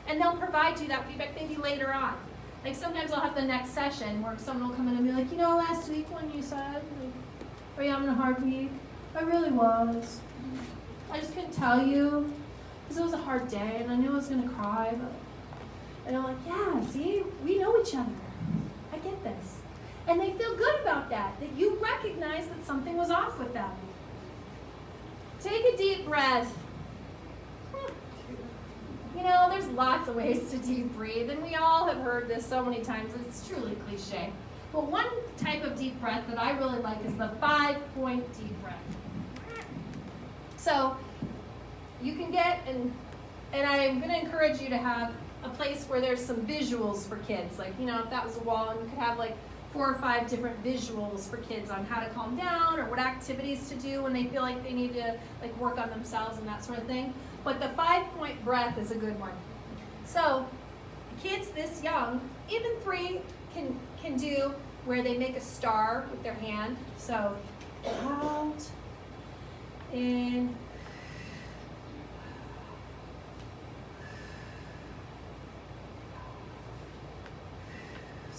And they'll provide you that feedback maybe later on. Like sometimes I'll have the next session where someone will come in and be like, last week when you said, are you having a hard week? I really was. I just couldn't tell you because it was a hard day and I knew I was going to cry, but... And I'm like, yeah, see, we know each other. I get this. And they feel good about that you recognize that something was off with them. Take a deep breath. There's lots of ways to deep breathe, and we all have heard this so many times, it's truly cliche. But one type of deep breath that I really like is the 5-point deep breath. So you can get, and I'm going to encourage you to have a place where there's some visuals for kids. Like, if that was a wall, and you could have like 4 or 5 different visuals for kids on how to calm down or what activities to do when they feel like they need to like work on themselves and that sort of thing. But the 5-point breath is a good one. So kids this young, even 3 can do where they make a star with their hand. So out, in,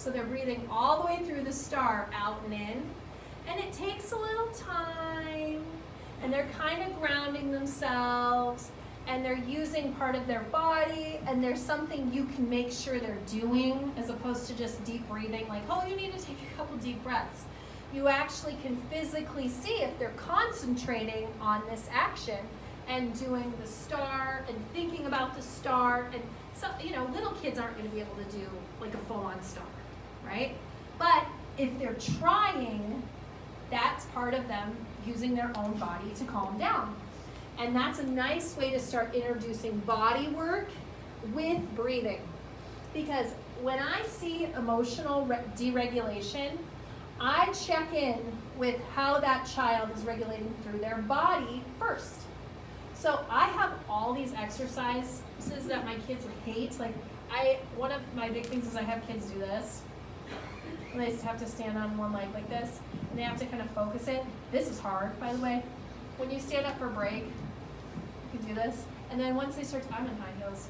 So they're breathing all the way through the star, out and in. And it takes a little time, and they're kind of grounding themselves, and they're using part of their body, and there's something you can make sure they're doing as opposed to just deep breathing, like, oh, you need to take a couple deep breaths. You actually can physically see if they're concentrating on this action and doing the star and thinking about the star. And so, little kids aren't going to be able to do like a full-on star, right? But if they're trying, that's part of them using their own body to calm down. And that's a nice way to start introducing body work with breathing. Because when I see emotional deregulation, I check in with how that child is regulating through their body first. So I have all these exercises that my kids hate. Like one of my big things is I have kids do this. And they just have to stand on one leg like this, and they have to kind of focus it. This is hard, by the way. When you stand up for break, you can do this. And then once they start, I'm in high heels.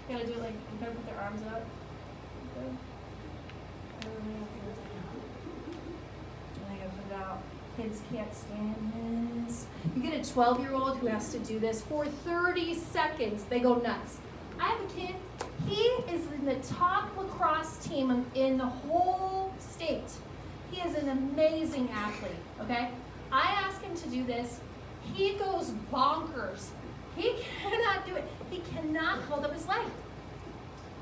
You gotta do it like, you gotta put their arms up. Good. And then you gotta put it out. Kids can't stand this. You get a 12-year-old who has to do this for 30 seconds. They go nuts. I have a kid, he is in the top lacrosse team in the whole state. He is an amazing athlete, okay? I ask him to do this. He goes bonkers. He cannot do it. He cannot hold up his leg.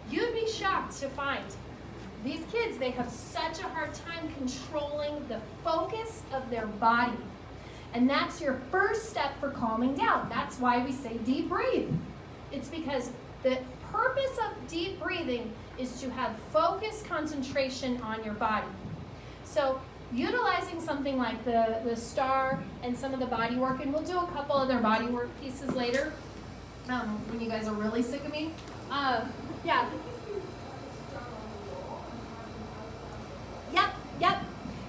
You'd be shocked to find these kids, they have such a hard time controlling the focus of their body. And that's your first step for calming down. That's why we say deep breathe. It's because the purpose of deep breathing is to have focused concentration on your body. So utilizing something like the star and some of the body work, and we'll do a couple other body work pieces later when you guys are really sick of me. Yeah. Yep.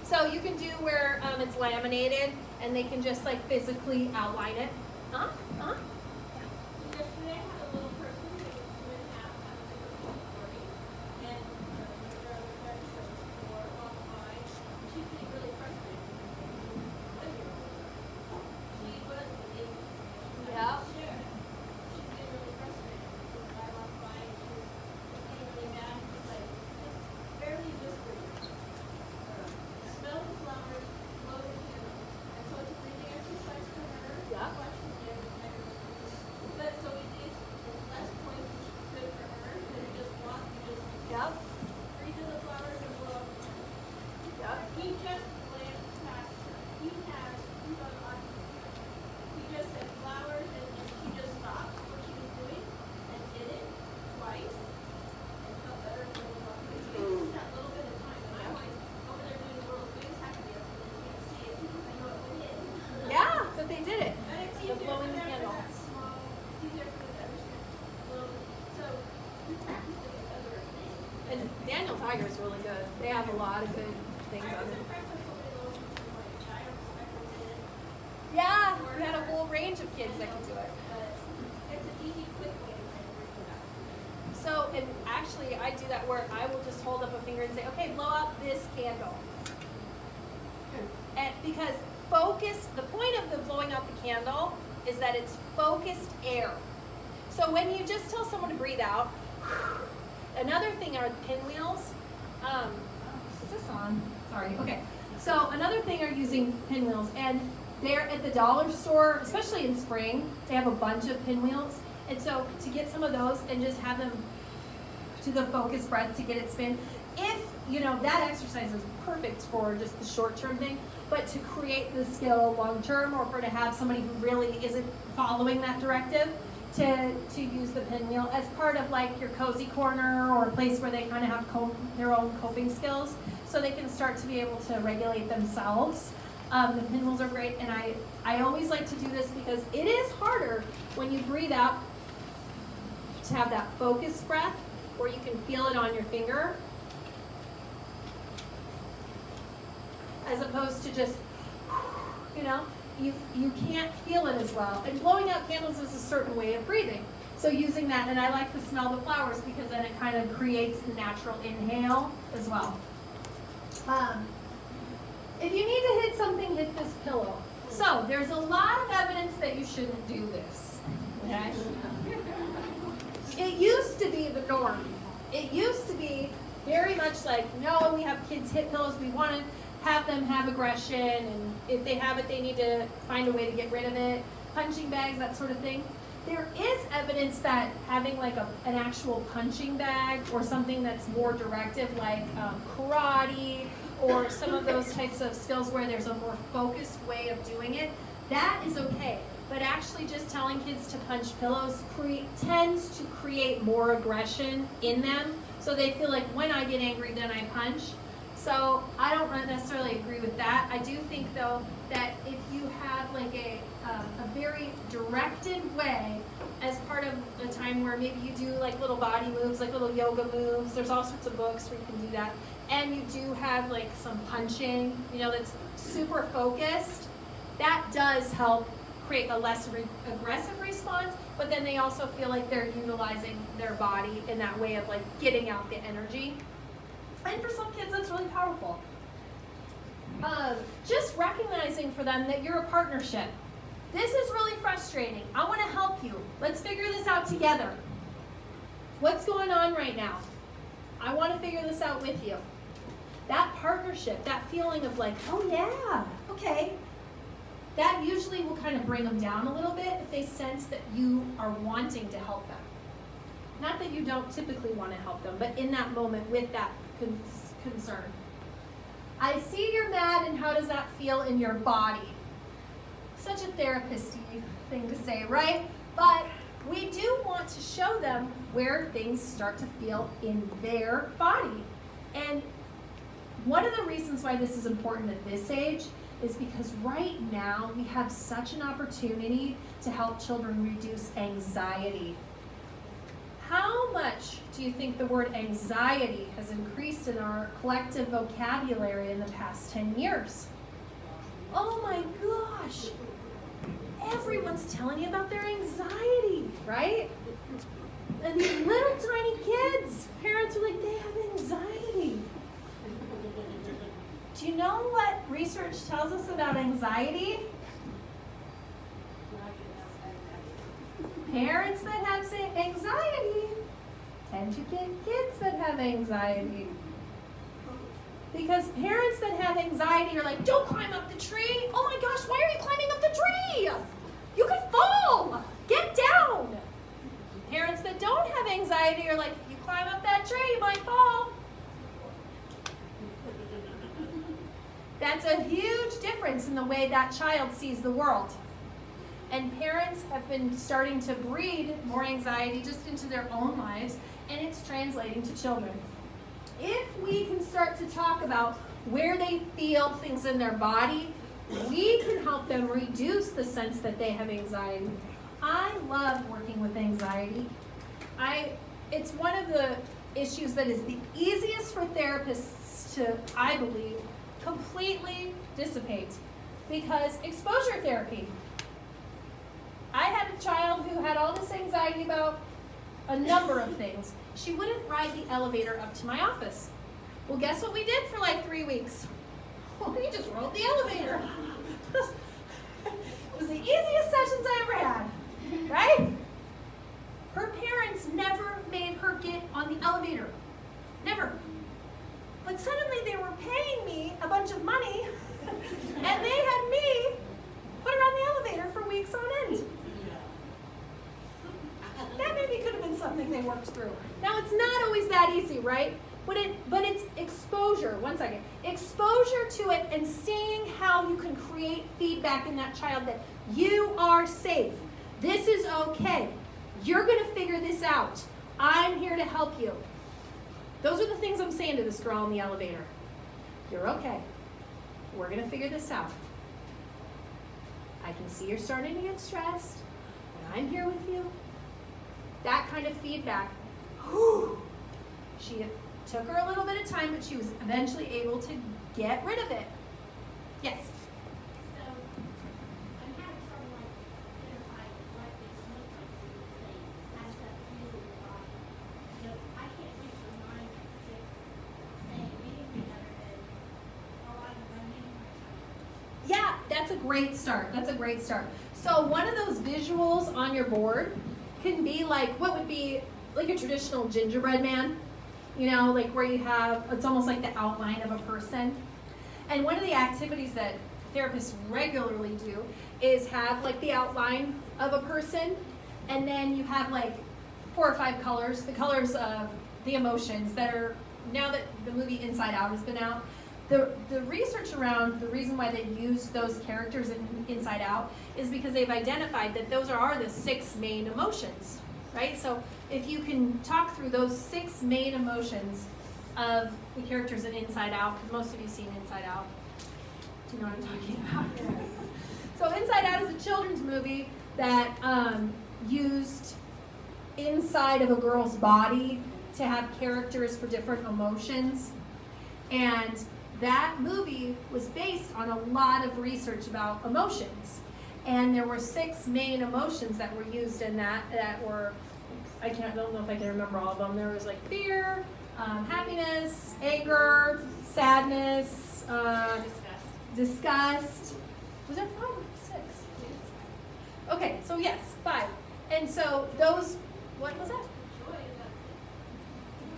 So you can do where it's laminated and they can just like physically outline it. Yesterday I had a little person who was 2.5 having difficulty recording, and her other friend shows for walked by. She's getting really frustrated. She was Yeah. share. She's getting really frustrated. So I walked by and she was getting really mad. She's like, just barely whispering. Smell the flowers, blow the candle. And so it's a breathing exercise for her. Yeah. Question every time. But so it is less points, which is good for her, than you just walk, you just Yep. breathe in the flowers and blow up the candle. Yep. He just glanced past her. He's on he just said flowers and she just stopped what she was doing and did it twice and felt better and really well. Because it takes that little bit of time. And I'm like over there doing the world's biggest happy dance and you can't see it. I know it went in. Yeah, but they did it. But it's The easier for blowing them candle. for that small, it's easier for them to understand little, so we practice it with other things. And Daniel Tiger is really good. They have a lot of good things I on was it. impressed with so many little people, like, I don't expect them to, Yeah, we had a whole range of kids that can do it. but it's an easy, quick way to kind of bring it up. So, and actually, I do that where I will just hold up a finger and say, okay, blow out this candle. And because the point of the blowing out the candle is that it's focused air. So when you just tell someone to breathe out, another thing are pinwheels. Is this on? Sorry, okay. So another thing are using pinwheels, and they're at the dollar store, especially in spring, they have a bunch of pinwheels. And so to get some of those and just have them to the focused breath to get it spin. If, that exercise is perfect for just the short-term thing, but to create the skill long-term or for to have somebody who really isn't following that directive to use the pinwheel as part of like your cozy corner or a place where they kind of have their own coping skills so they can start to be able to regulate themselves. The pinwheels are great, and I always like to do this because it is harder when you breathe out to have that focused breath where you can feel it on your finger as opposed to just, you can't feel it as well. And blowing out candles is a certain way of breathing. So using that, and I like to smell the flowers because then it kind of creates the natural inhale as well. If you need to hit something, hit this pillow. So there's a lot of evidence that you shouldn't do this. Okay? It used to be the norm. It used to be very much like, no, we have kids hit pillows. We want to have them have aggression, and if they have it, they need to find a way to get rid of it. Punching bags, that sort of thing. There is evidence that having like an actual punching bag or something that's more directive, like karate or some of those types of skills where there's a more focused way of doing it, that is okay. But actually just telling kids to punch pillows tends to create more aggression in them. So they feel like when I get angry, then I punch. So I don't necessarily agree with that. I do think though that if you have like a very directed way as part of the time where maybe you do like little body moves, like little yoga moves, there's all sorts of books where you can do that. And you do have like some punching, that's super focused, that does help create a less aggressive response, but then they also feel like they're utilizing their body in that way of like getting out the energy. And for some kids, that's really powerful. Just recognizing for them that you're a partnership. This is really frustrating. I want to help you. Let's figure this out together. What's going on right now? I want to figure this out with you. That partnership, that feeling of like, oh yeah, okay. That usually will kind of bring them down a little bit if they sense that you are wanting to help them. Not that you don't typically want to help them, but in that moment with that concern. I see you're mad, and how does that feel in your body? Such a therapist-y thing to say, right? But we do want to show them where things start to feel in their body. And one of the reasons why this is important at this age is because right now we have such an opportunity to help children reduce anxiety. How much do you think the word anxiety has increased in our collective vocabulary in the past 10 years? Oh my gosh! Everyone's telling you about their anxiety, right? And these little tiny kids, parents are like, they have anxiety. Do you know what research tells us about anxiety? Parents that have anxiety tend to get kids that have anxiety. Because parents that have anxiety are like, don't climb up the tree. Oh my gosh, why are you climbing up the tree? You could fall. Get down. Parents that don't have anxiety are like, if you climb up that tree, you might fall. That's a huge difference in the way that child sees the world. And parents have been starting to breed more anxiety just into their own lives, and it's translating to children. If we can start to talk about where they feel things in their body, we can help them reduce the sense that they have anxiety. I love working with anxiety. It's one of the issues that is the easiest for therapists to, I believe, completely dissipate, because exposure therapy. I had a child who had all this anxiety about a number of things. She wouldn't ride the elevator up to my office. Well, guess what we did for like 3 weeks? We just rode the elevator. It was the easiest sessions I ever had, right? Her parents never made her get on the elevator. Never. But suddenly they were paying me a bunch of money, and they had me put her on the elevator for weeks on end. That maybe could have been something they worked through. Now, it's not always that easy, right? But it's exposure. One second. Exposure to it and seeing how you can create feedback in that child that you are safe. This is okay. You're going to figure this out. I'm here to help you. Those are the things I'm saying to this girl in the elevator. You're okay. We're going to figure this out. I can see you're starting to get stressed, but I'm here with you. That kind of feedback. Whew. She took her a little bit of time, but she was eventually able to get rid of it. Yes? So, I'm having trouble identifying what this looks like. So you say, that's that's a great start. That's a great start. So one of those visuals on your board can be like, what would be like a traditional gingerbread man, you know, like where you have, it's almost like the outline of a person. And one of the activities that therapists regularly do is have like the outline of a person, and then you have like 4 or 5 colors, the colors of the emotions that are, now that the movie Inside Out has been out, the research around the reason why they use those characters in Inside Out is because they've identified that those are the 6 main emotions, right? So if you can talk through those 6 main emotions of the characters in Inside Out, because most of you seen Inside Out, do you know what I'm talking about? So Inside Out is a children's movie that used inside of a girl's body to have characters for different emotions. And that movie was based on a lot of research about emotions. And there were 6 main emotions that were used in that were, I don't know if I can remember all of them. There was like fear, happiness, anger, sadness, disgust. Was there 5 or 6? Okay, so yes, 5. And so those, what was that?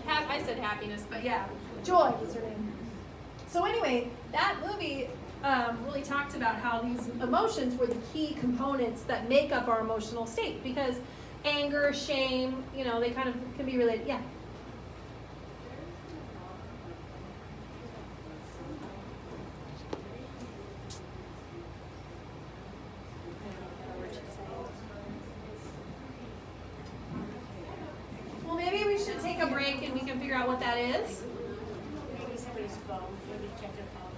I said happiness, but yeah, Joy was her name. So anyway, that movie really talked about how these emotions were the key components that make up our emotional state, because anger, shame, you know, they kind of can be related. Yeah. Well, maybe we should take a break and we can figure out what that is. Maybe somebody's phone, maybe check their phone.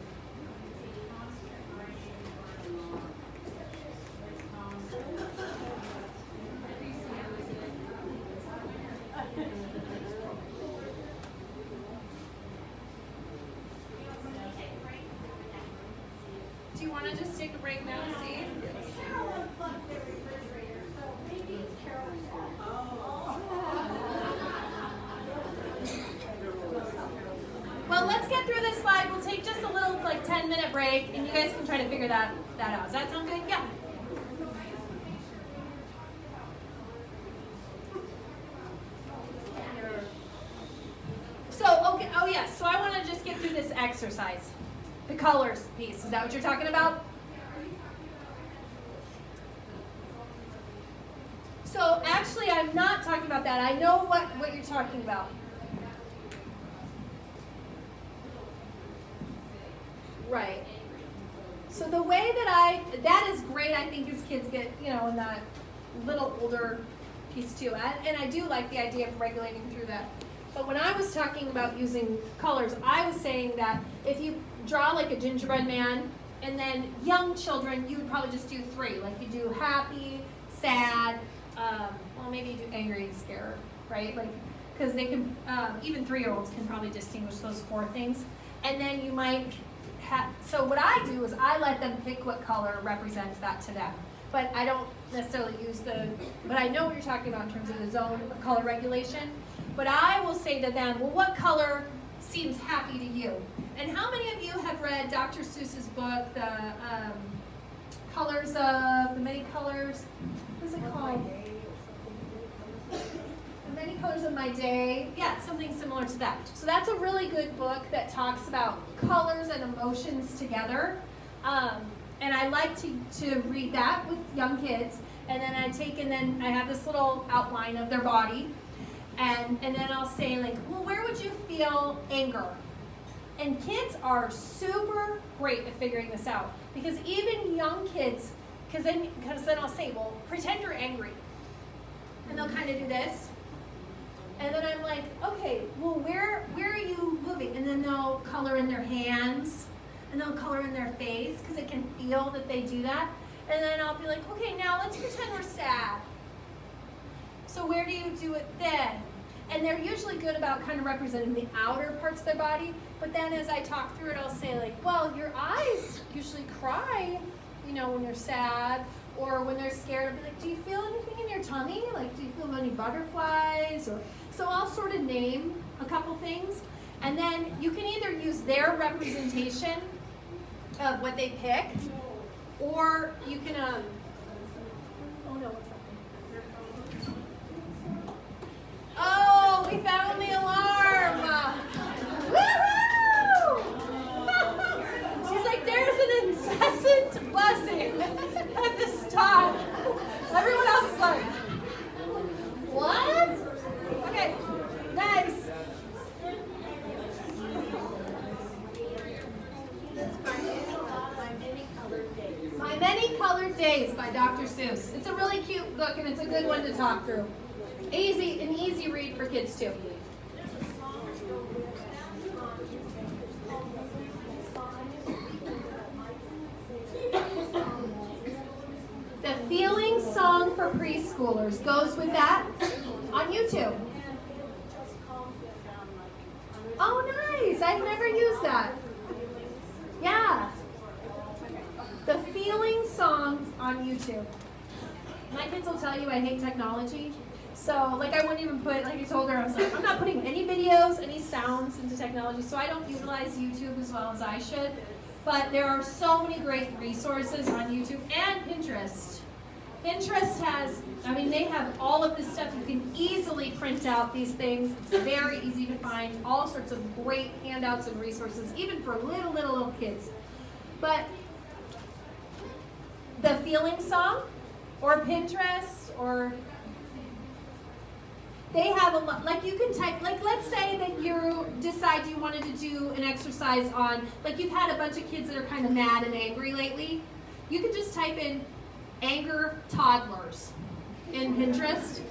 Do you want to just take a break now and see? Well, let's get through this slide. We'll take just a little, like, 10-minute break, and you guys can try to figure that out. Does that sound good? Yeah. So, okay, oh yes, so I want to just get through this exercise. The colors piece, is that what you're talking about? So actually, I'm not talking about that. I know what you're talking about. Right. So the way that is great, I think, as kids get, you know, in that little older piece too. And I do like the idea of regulating through that. But when I was talking about using colors, I was saying that if you draw like a gingerbread man, and then young children, you would probably just do 3. Like you do happy, sad, well, maybe you do angry and scared, right? Like, because they can, even 3-year-olds can probably distinguish those 4 things. And then you might so what I do is I let them pick what color represents that to them. But I don't necessarily use but I know what you're talking about in terms of the zone of color regulation. But I will say to them, well, what color seems happy to you? And how many of you have read Dr. Seuss's book, The Colors of, the Many Colors, what is it called? The Many Colors of My Day. Yeah, something similar to that. So that's a really good book that talks about colors and emotions together. And I like to read that with young kids. And then I have this little outline of their body. And then I'll say, like, well, where would you feel anger? And kids are super great at figuring this out. Because even young kids, because then I'll say, well, pretend you're angry. And they'll kind of do this. And then I'm like, okay, well, where are you moving? And then they'll color in their hands. And they'll color in their face, because it can feel that they do that. And then I'll be like, okay, now let's pretend we're sad. So where do you do it then? And they're usually good about kind of representing the outer parts of their body. But then as I talk through it, I'll say, like, well, your eyes usually cry, you know, when you're sad or when they're scared. I'll be like, do you feel anything in your tummy? Like, do you feel any butterflies? So I'll sort of name a couple things. And then you can either use their representation of what they pick, Or you can, oh no, what's happening? Oh, we found the alarm! Woohoo! She's like, there's an incessant buzzing at the stop. Everyone else is like, what? Okay, nice. My Many Colored Days by Dr. Seuss. It's a really cute book and it's a good one to talk through. An easy read for kids too. The Feeling Song for Preschoolers goes with that on YouTube. Oh, nice. I've never used that. Yeah. The Feeling Songs on YouTube. My kids will tell you I hate technology. So, like, I wouldn't even put, like I told her, I was like, I'm not putting any videos, any sounds into technology, so I don't utilize YouTube as well as I should. But there are so many great resources on YouTube and Pinterest. Pinterest has, I mean, they have all of this stuff. You can easily print out these things. It's very easy to find all sorts of great handouts and resources, even for little kids. But the Feeling Song or Pinterest or they have a lot, like you can type, like let's say that you decide you wanted to do an exercise on, like you've had a bunch of kids that are kind of mad and angry lately. You can just type in anger toddlers in Pinterest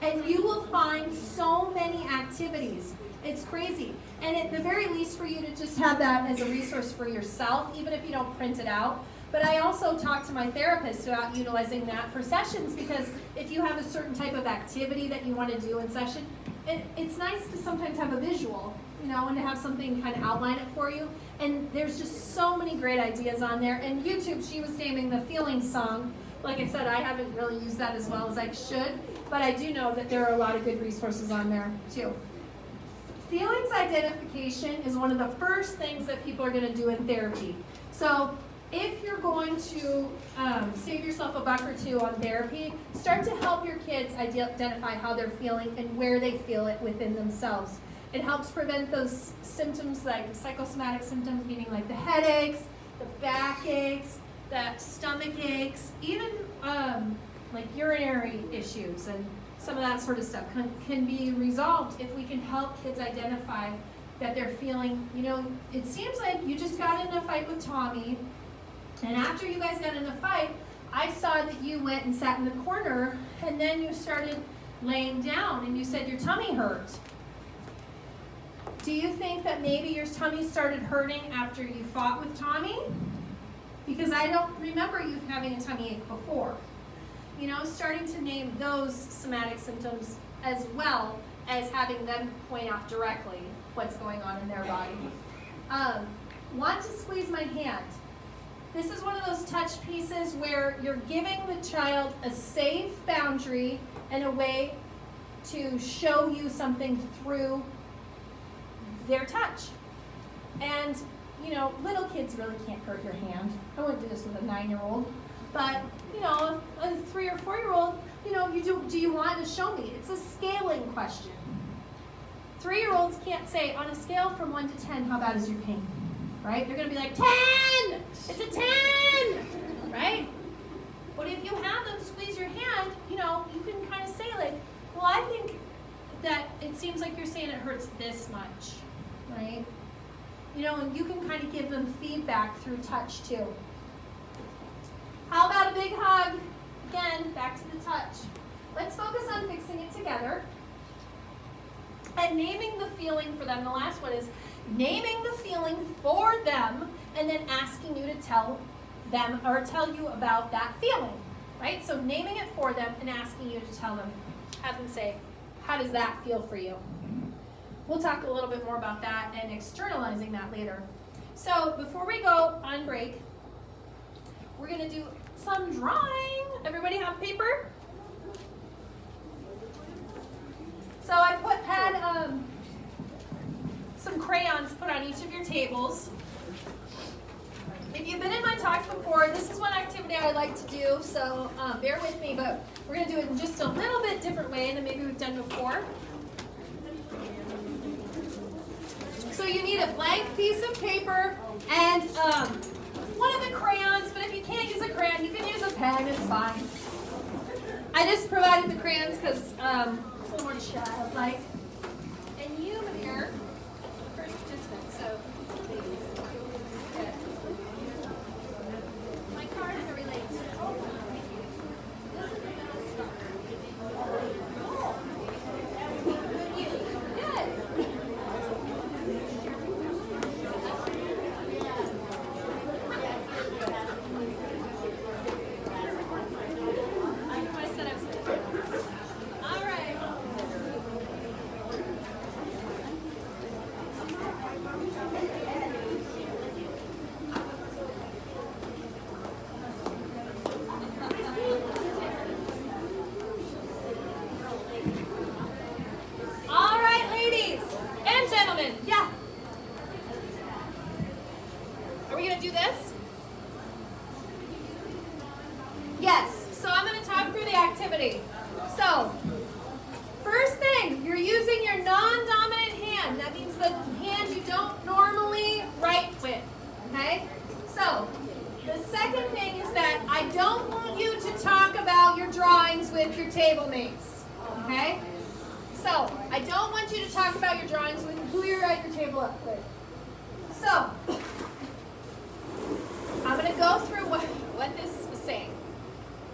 and you will find so many activities. It's crazy. And at the very least for you to just have that as a resource for yourself, even if you don't print it out. But I also talk to my therapist about utilizing that for sessions because if you have a certain type of activity that you want to do in session, it's nice to sometimes have a visual, you know, and to have something kind of outline it for you. And there's just so many great ideas on there. And YouTube, she was naming the Feeling Song. Like I said, I haven't really used that as well as I should, but I do know that there are a lot of good resources on there too. Feelings identification is one of the first things that people are going to do in therapy. So if you're going to save yourself $1 or $2 on therapy, start to help your kids identify how they're feeling and where they feel it within themselves. It helps prevent those symptoms like psychosomatic symptoms, meaning like the headaches, the backaches, the stomach aches, even like urinary issues and some of that sort of stuff can be resolved if we can help kids identify that they're feeling, you know, it seems like you just got in a fight with Tommy. And after you guys got in a fight, I saw that you went and sat in the corner, and then you started laying down, and you said your tummy hurt. Do you think that maybe your tummy started hurting after you fought with Tommy? Because I don't remember you having a tummy ache before. You know, starting to name those somatic symptoms as well as having them point out directly what's going on in their body. Want to squeeze my hand. This is one of those touch pieces where you're giving the child a safe boundary and a way to show you something through their touch. And, you know, little kids really can't hurt your hand. I wouldn't do this with a 9-year-old. But, you know, a 3 or 4-year-old, you know, do you want to show me? It's a scaling question. 3-year-olds can't say, on a scale from 1 to 10, how bad is your pain? Right? They're going to be like, 10! It's a 10! Right? But if you have them squeeze your hand, you know, you can kind of say like, well, I think that it seems like you're saying it hurts this much. Right? You know, and you can kind of give them feedback through touch too. How about a big hug? Again, back to the touch. Let's focus on fixing it together. And naming the feeling for them. The last one is naming the feeling for them and then asking you to tell them or tell you about that feeling. Right? So naming it for them and asking you to tell them, have them say, how does that feel for you? We'll talk a little bit more about that and externalizing that later. So before we go on break, we're going to do some drawing. Everybody have paper? So I had some crayons put on each of your tables. If you've been in my talks before, something I would like to do, so bear with me, but we're going to do it in just a little bit different way than maybe we've done before. So you need a blank piece of paper and one of the crayons, but if you can't use a crayon, you can use a pen, it's fine. I just provided the crayons because it's a little more childlike. And you, Amir, first participant, so. My card relates. This is the best start. Good use. Good. I said I was good. All right. All right, ladies and gentlemen. Yeah. Are we going to do this? Yes. So I'm going to talk through the activity. So, first thing, you're using your non-dominant hand. That means the hand you don't normally write with. Okay? So, the second thing is that I don't want you to talk about your drawings with your table mates. Okay? So, I don't want you to talk about your drawings with who you're at your table up with. So, I'm going to go through what this is saying.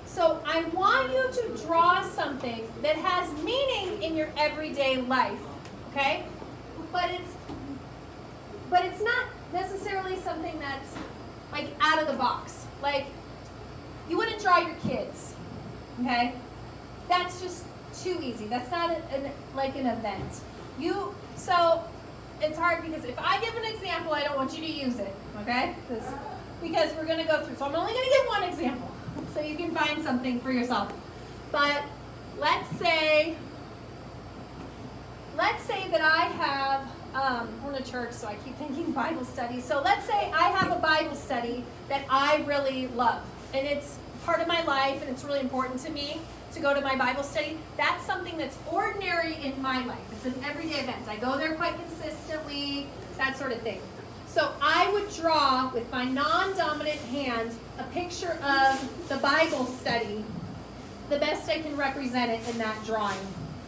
So, I want you to draw something that has meaning in your everyday life. Okay? But it's not necessarily something that's like out of the box. Like, you wouldn't draw your kids. Okay? That's just too easy. That's not like an event. So it's hard because if I give an example, I don't want you to use it, okay? Because we're going to go through. So I'm only going to give one example so you can find something for yourself. But let's say that I have, we're in a church, so I keep thinking Bible study. So let's say I have a Bible study that I really love, and it's part of my life, and it's really important to me to go to my Bible study. That's something that's ordinary in my life. It's an everyday event. I go there quite consistently, that sort of thing. So I would draw with my non-dominant hand a picture of the Bible study, the best I can represent it in that drawing.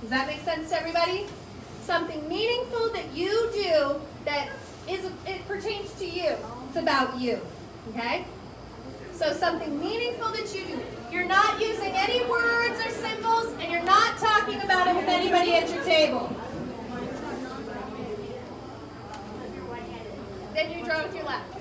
Does that make sense to everybody? Something meaningful that you do that it pertains to you. It's about you. Okay? So something meaningful that you do. You're not using any words or symbols, and you're not talking about it with anybody at your table. Then you draw with your left.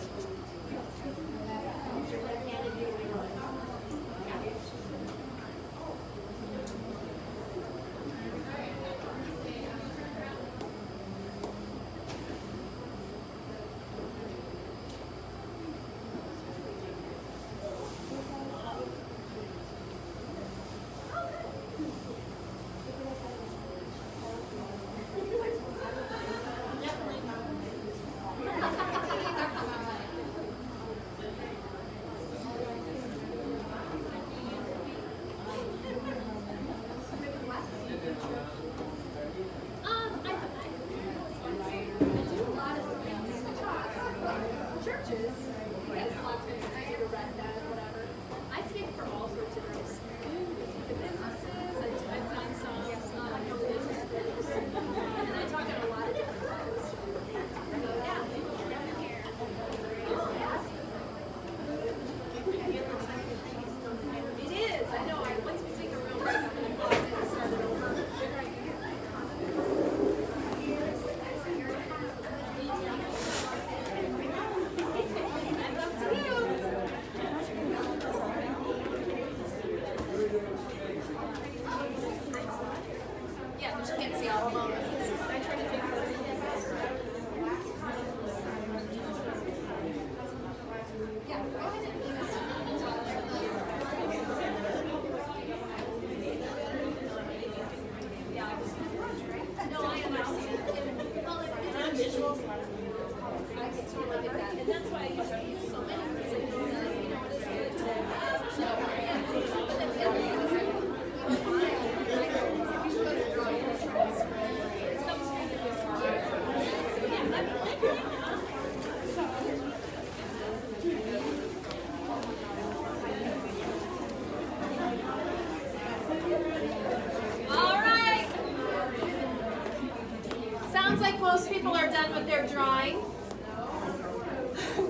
start drawing?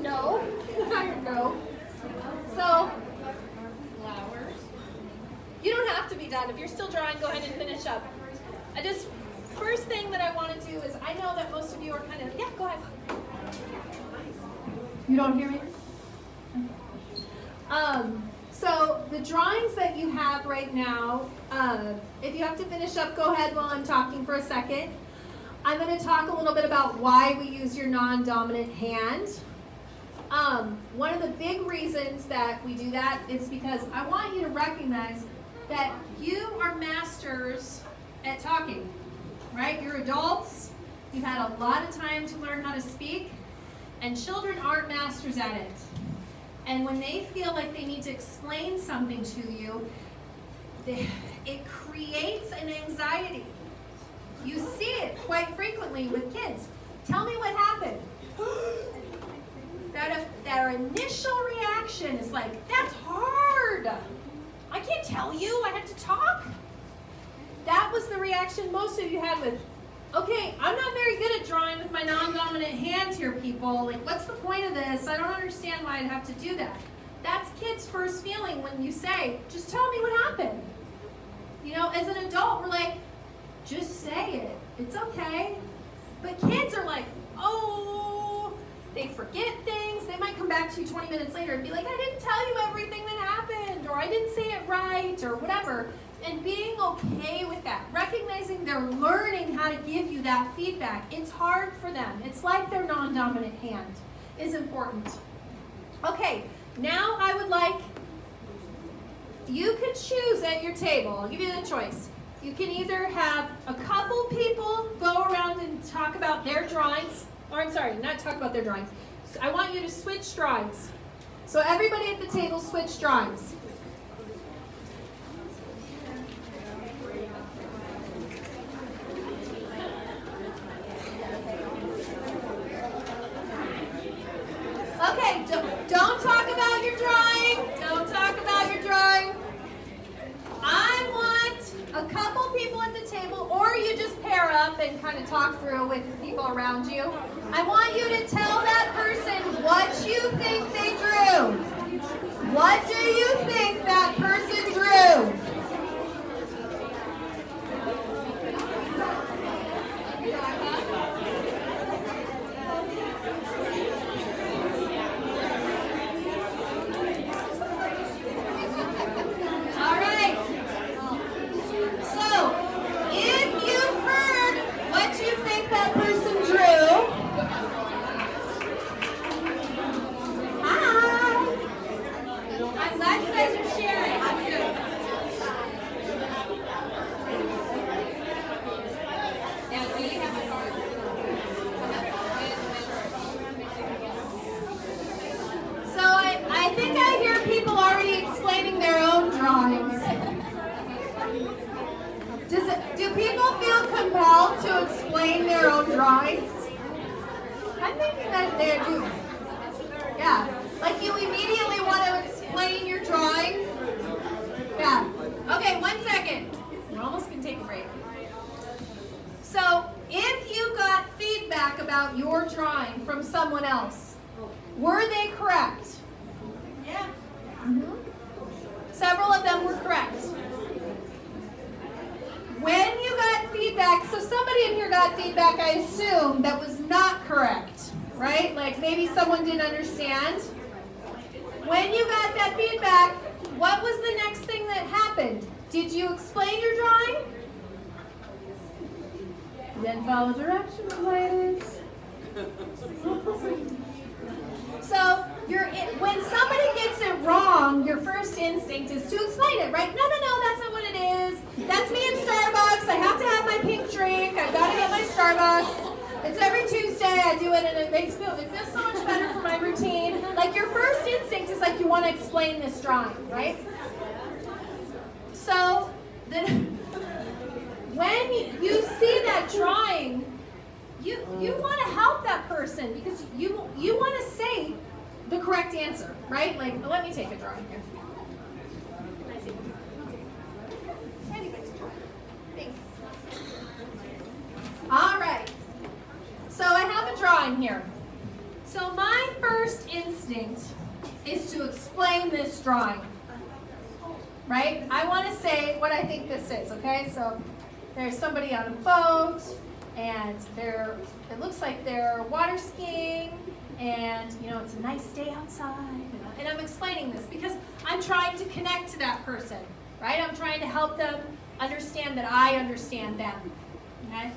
No. No. So, Flowers. you don't have to be done. If you're still drawing, go ahead and finish up. First thing that I want to do is, I know that most of you are kind of, yeah, go ahead. You don't hear me? So the drawings that you have right now, if you have to finish up, go ahead while I'm talking for a second. I'm going to talk a little bit about why we use your non-dominant hand. One of the big reasons that we do that is because I want you to recognize that you are masters at talking, right? You're adults. You've had a lot of time to learn how to speak, and children aren't masters at it. And when they feel like they need to explain something to you, it creates an anxiety. You see it quite frequently with kids. Tell me what happened. Their initial reaction is like, that's hard. I can't tell you, I have to talk. That was the reaction most of you had with, okay, I'm not very good at drawing with my non-dominant hand here, people. Like, what's the point of this? I don't understand why I'd have to do that. That's kids' first feeling when you say, just tell me what happened. You know, as an adult, we're like, just say it. It's okay. But kids are like, oh, they forget things. They might come back to you 20 minutes later and be like, I didn't tell you everything that happened, or I didn't say it right, or whatever. And being okay with that, recognizing they're learning how to give you that feedback. It's hard for them. It's like their non-dominant hand is important. Okay, now I would like, you could choose at your table. I'll give you the choice. You can either have a couple people go around and talk about their drawings, or I'm sorry, not talk about their drawings. So I want you to switch drawings. So everybody at the table switch drawings. Okay, don't talk about your drawing. Don't talk about your drawing. I want a couple people at the table, or you just pair up and kind of talk through with the people around you. I want you to tell that person what you think they drew. What do you think that person drew? Do people feel compelled to explain their own drawings? I'm thinking that they do. Yeah. Like you immediately want to explain your drawing? Yeah. Okay, 1 second. We're almost going to take a break. So, if you got feedback about your drawing from someone else, were they correct? Yeah. Mm-hmm. Several of them were correct. When you got feedback, so somebody in here got feedback, I assume, that was not correct, right? Like maybe someone didn't understand. When you got that feedback, what was the next thing that happened? Did you explain your drawing? Then follow directions, ladies. So when somebody gets it wrong, your first instinct is to explain it, right? No, that's not what it is. That's me in Starbucks. I have to have my pink drink. I've got to get my Starbucks. It's every Tuesday. I do it, and it feels so much better for my routine. Like your first instinct is like you want to explain this drawing, right? So then, when you see that drawing, you want to help that person because you want to say the correct answer, right? Like, let me take a drawing here. Can I see? Anybody's drawing. Thanks. All right. So I have a drawing. drawing here. So my first instinct is to explain this drawing, right? I want to say what I think this is, okay? So there's somebody on a boat, and it looks like they're water skiing, and it's a nice day outside, and I'm explaining this because I'm trying to connect to that person, right? I'm trying to help them understand that I understand them, okay?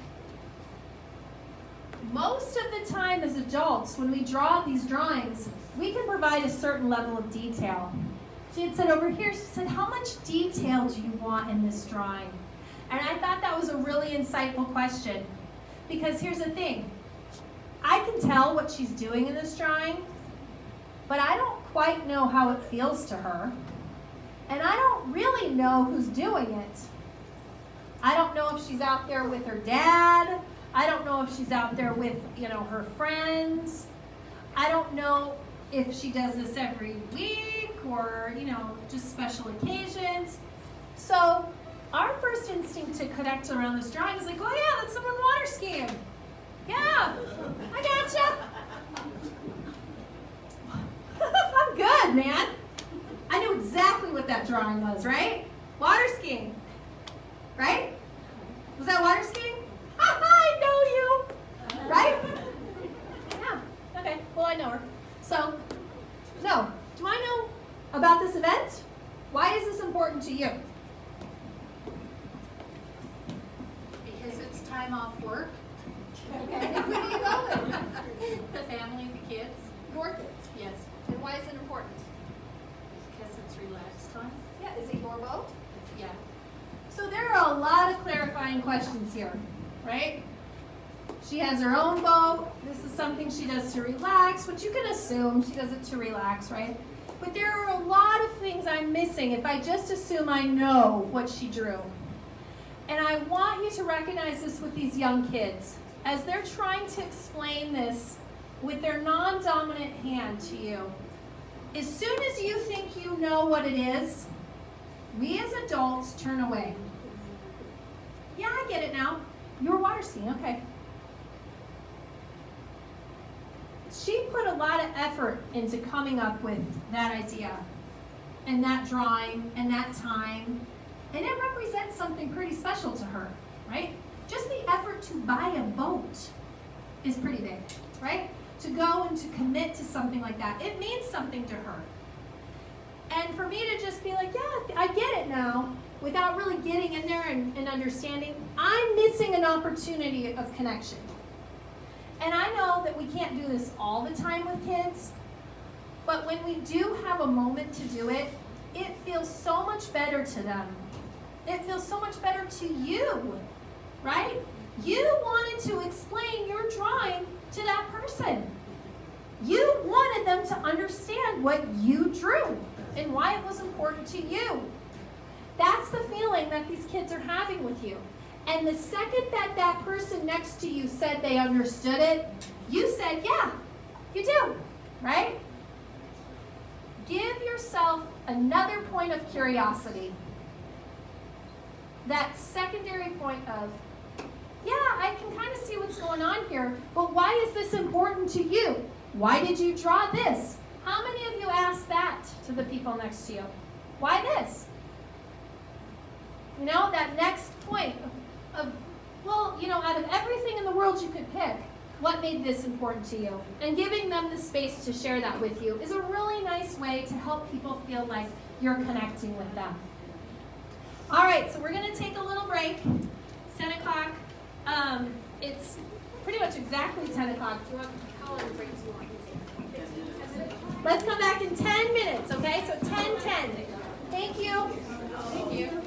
Most of the time as adults, when we draw these drawings, we can provide a certain level of detail. She had said over here, she said, how much detail do you want in this drawing? And I thought that was a really insightful question, because here's the thing. I can tell what she's doing in this drawing, but I don't quite know how it feels to her. And I don't really know who's doing it. I don't know if she's out there with her dad. I don't know if she's out there with, her friends. I don't know if she does this every week or, just special occasions. So our first instinct to connect around this drawing is like, oh yeah, that's someone water skiing. Yeah, I gotcha. I'm good, man. I knew exactly what that drawing was, right? Water skiing, right? Was that water skiing? I know you, right? Yeah, okay, well I know her. So, do I know about this event? Why is this important to you? Because it's time off work. Okay, who do you go with? The family, the kids. Your kids. Yes. And why is it important? Because it's relaxed time. Yeah, is it your boat? Yeah. So there are a lot of clarifying questions here, right? She has her own boat. This is something she does to relax, which you can assume she does it to relax, right? But there are a lot of things I'm missing if I just assume I know what she drew. And I want you to recognize this with these young kids. As they're trying to explain this with their non-dominant hand to you, as soon as you think you know what it is, we as adults turn away. Yeah, I get it now. You're water skiing, okay. She put a lot of effort into coming up with that idea and that drawing and that time, and it represents something pretty special to her, right? Just the effort to buy a boat is pretty big, right? To go and to commit to something like that, it means something to her. And for me to just be like, yeah, I get it now, without really getting in there and understanding, I'm missing an opportunity of connection. And I know that we can't do this all the time with kids, but when we do have a moment to do it, it feels so much better to them. It feels so much better to you, right? You wanted to explain your drawing to that person. You wanted them to understand what you drew and why it was important to you. That's the feeling that these kids are having with you. And the second that that person next to you said they understood it, you said, yeah, you do, right? Give yourself another point of curiosity. That secondary point of, yeah, I can kind of see what's going on here, but why is this important to you? Why did you draw this? How many of you asked that to the people next to you? Why this? That next point of well, out of everything in the world you could pick, what made this important to you? And giving them the space to share that with you is a really nice way to help people feel like you're connecting with them. All right, so we're going to take a little break. It's 10 o'clock. It's pretty much exactly 10 o'clock. Do you want, how long break do you want? 10 minutes? Let's come back in 10 minutes, okay? So 10:10. Thank you. Thank you.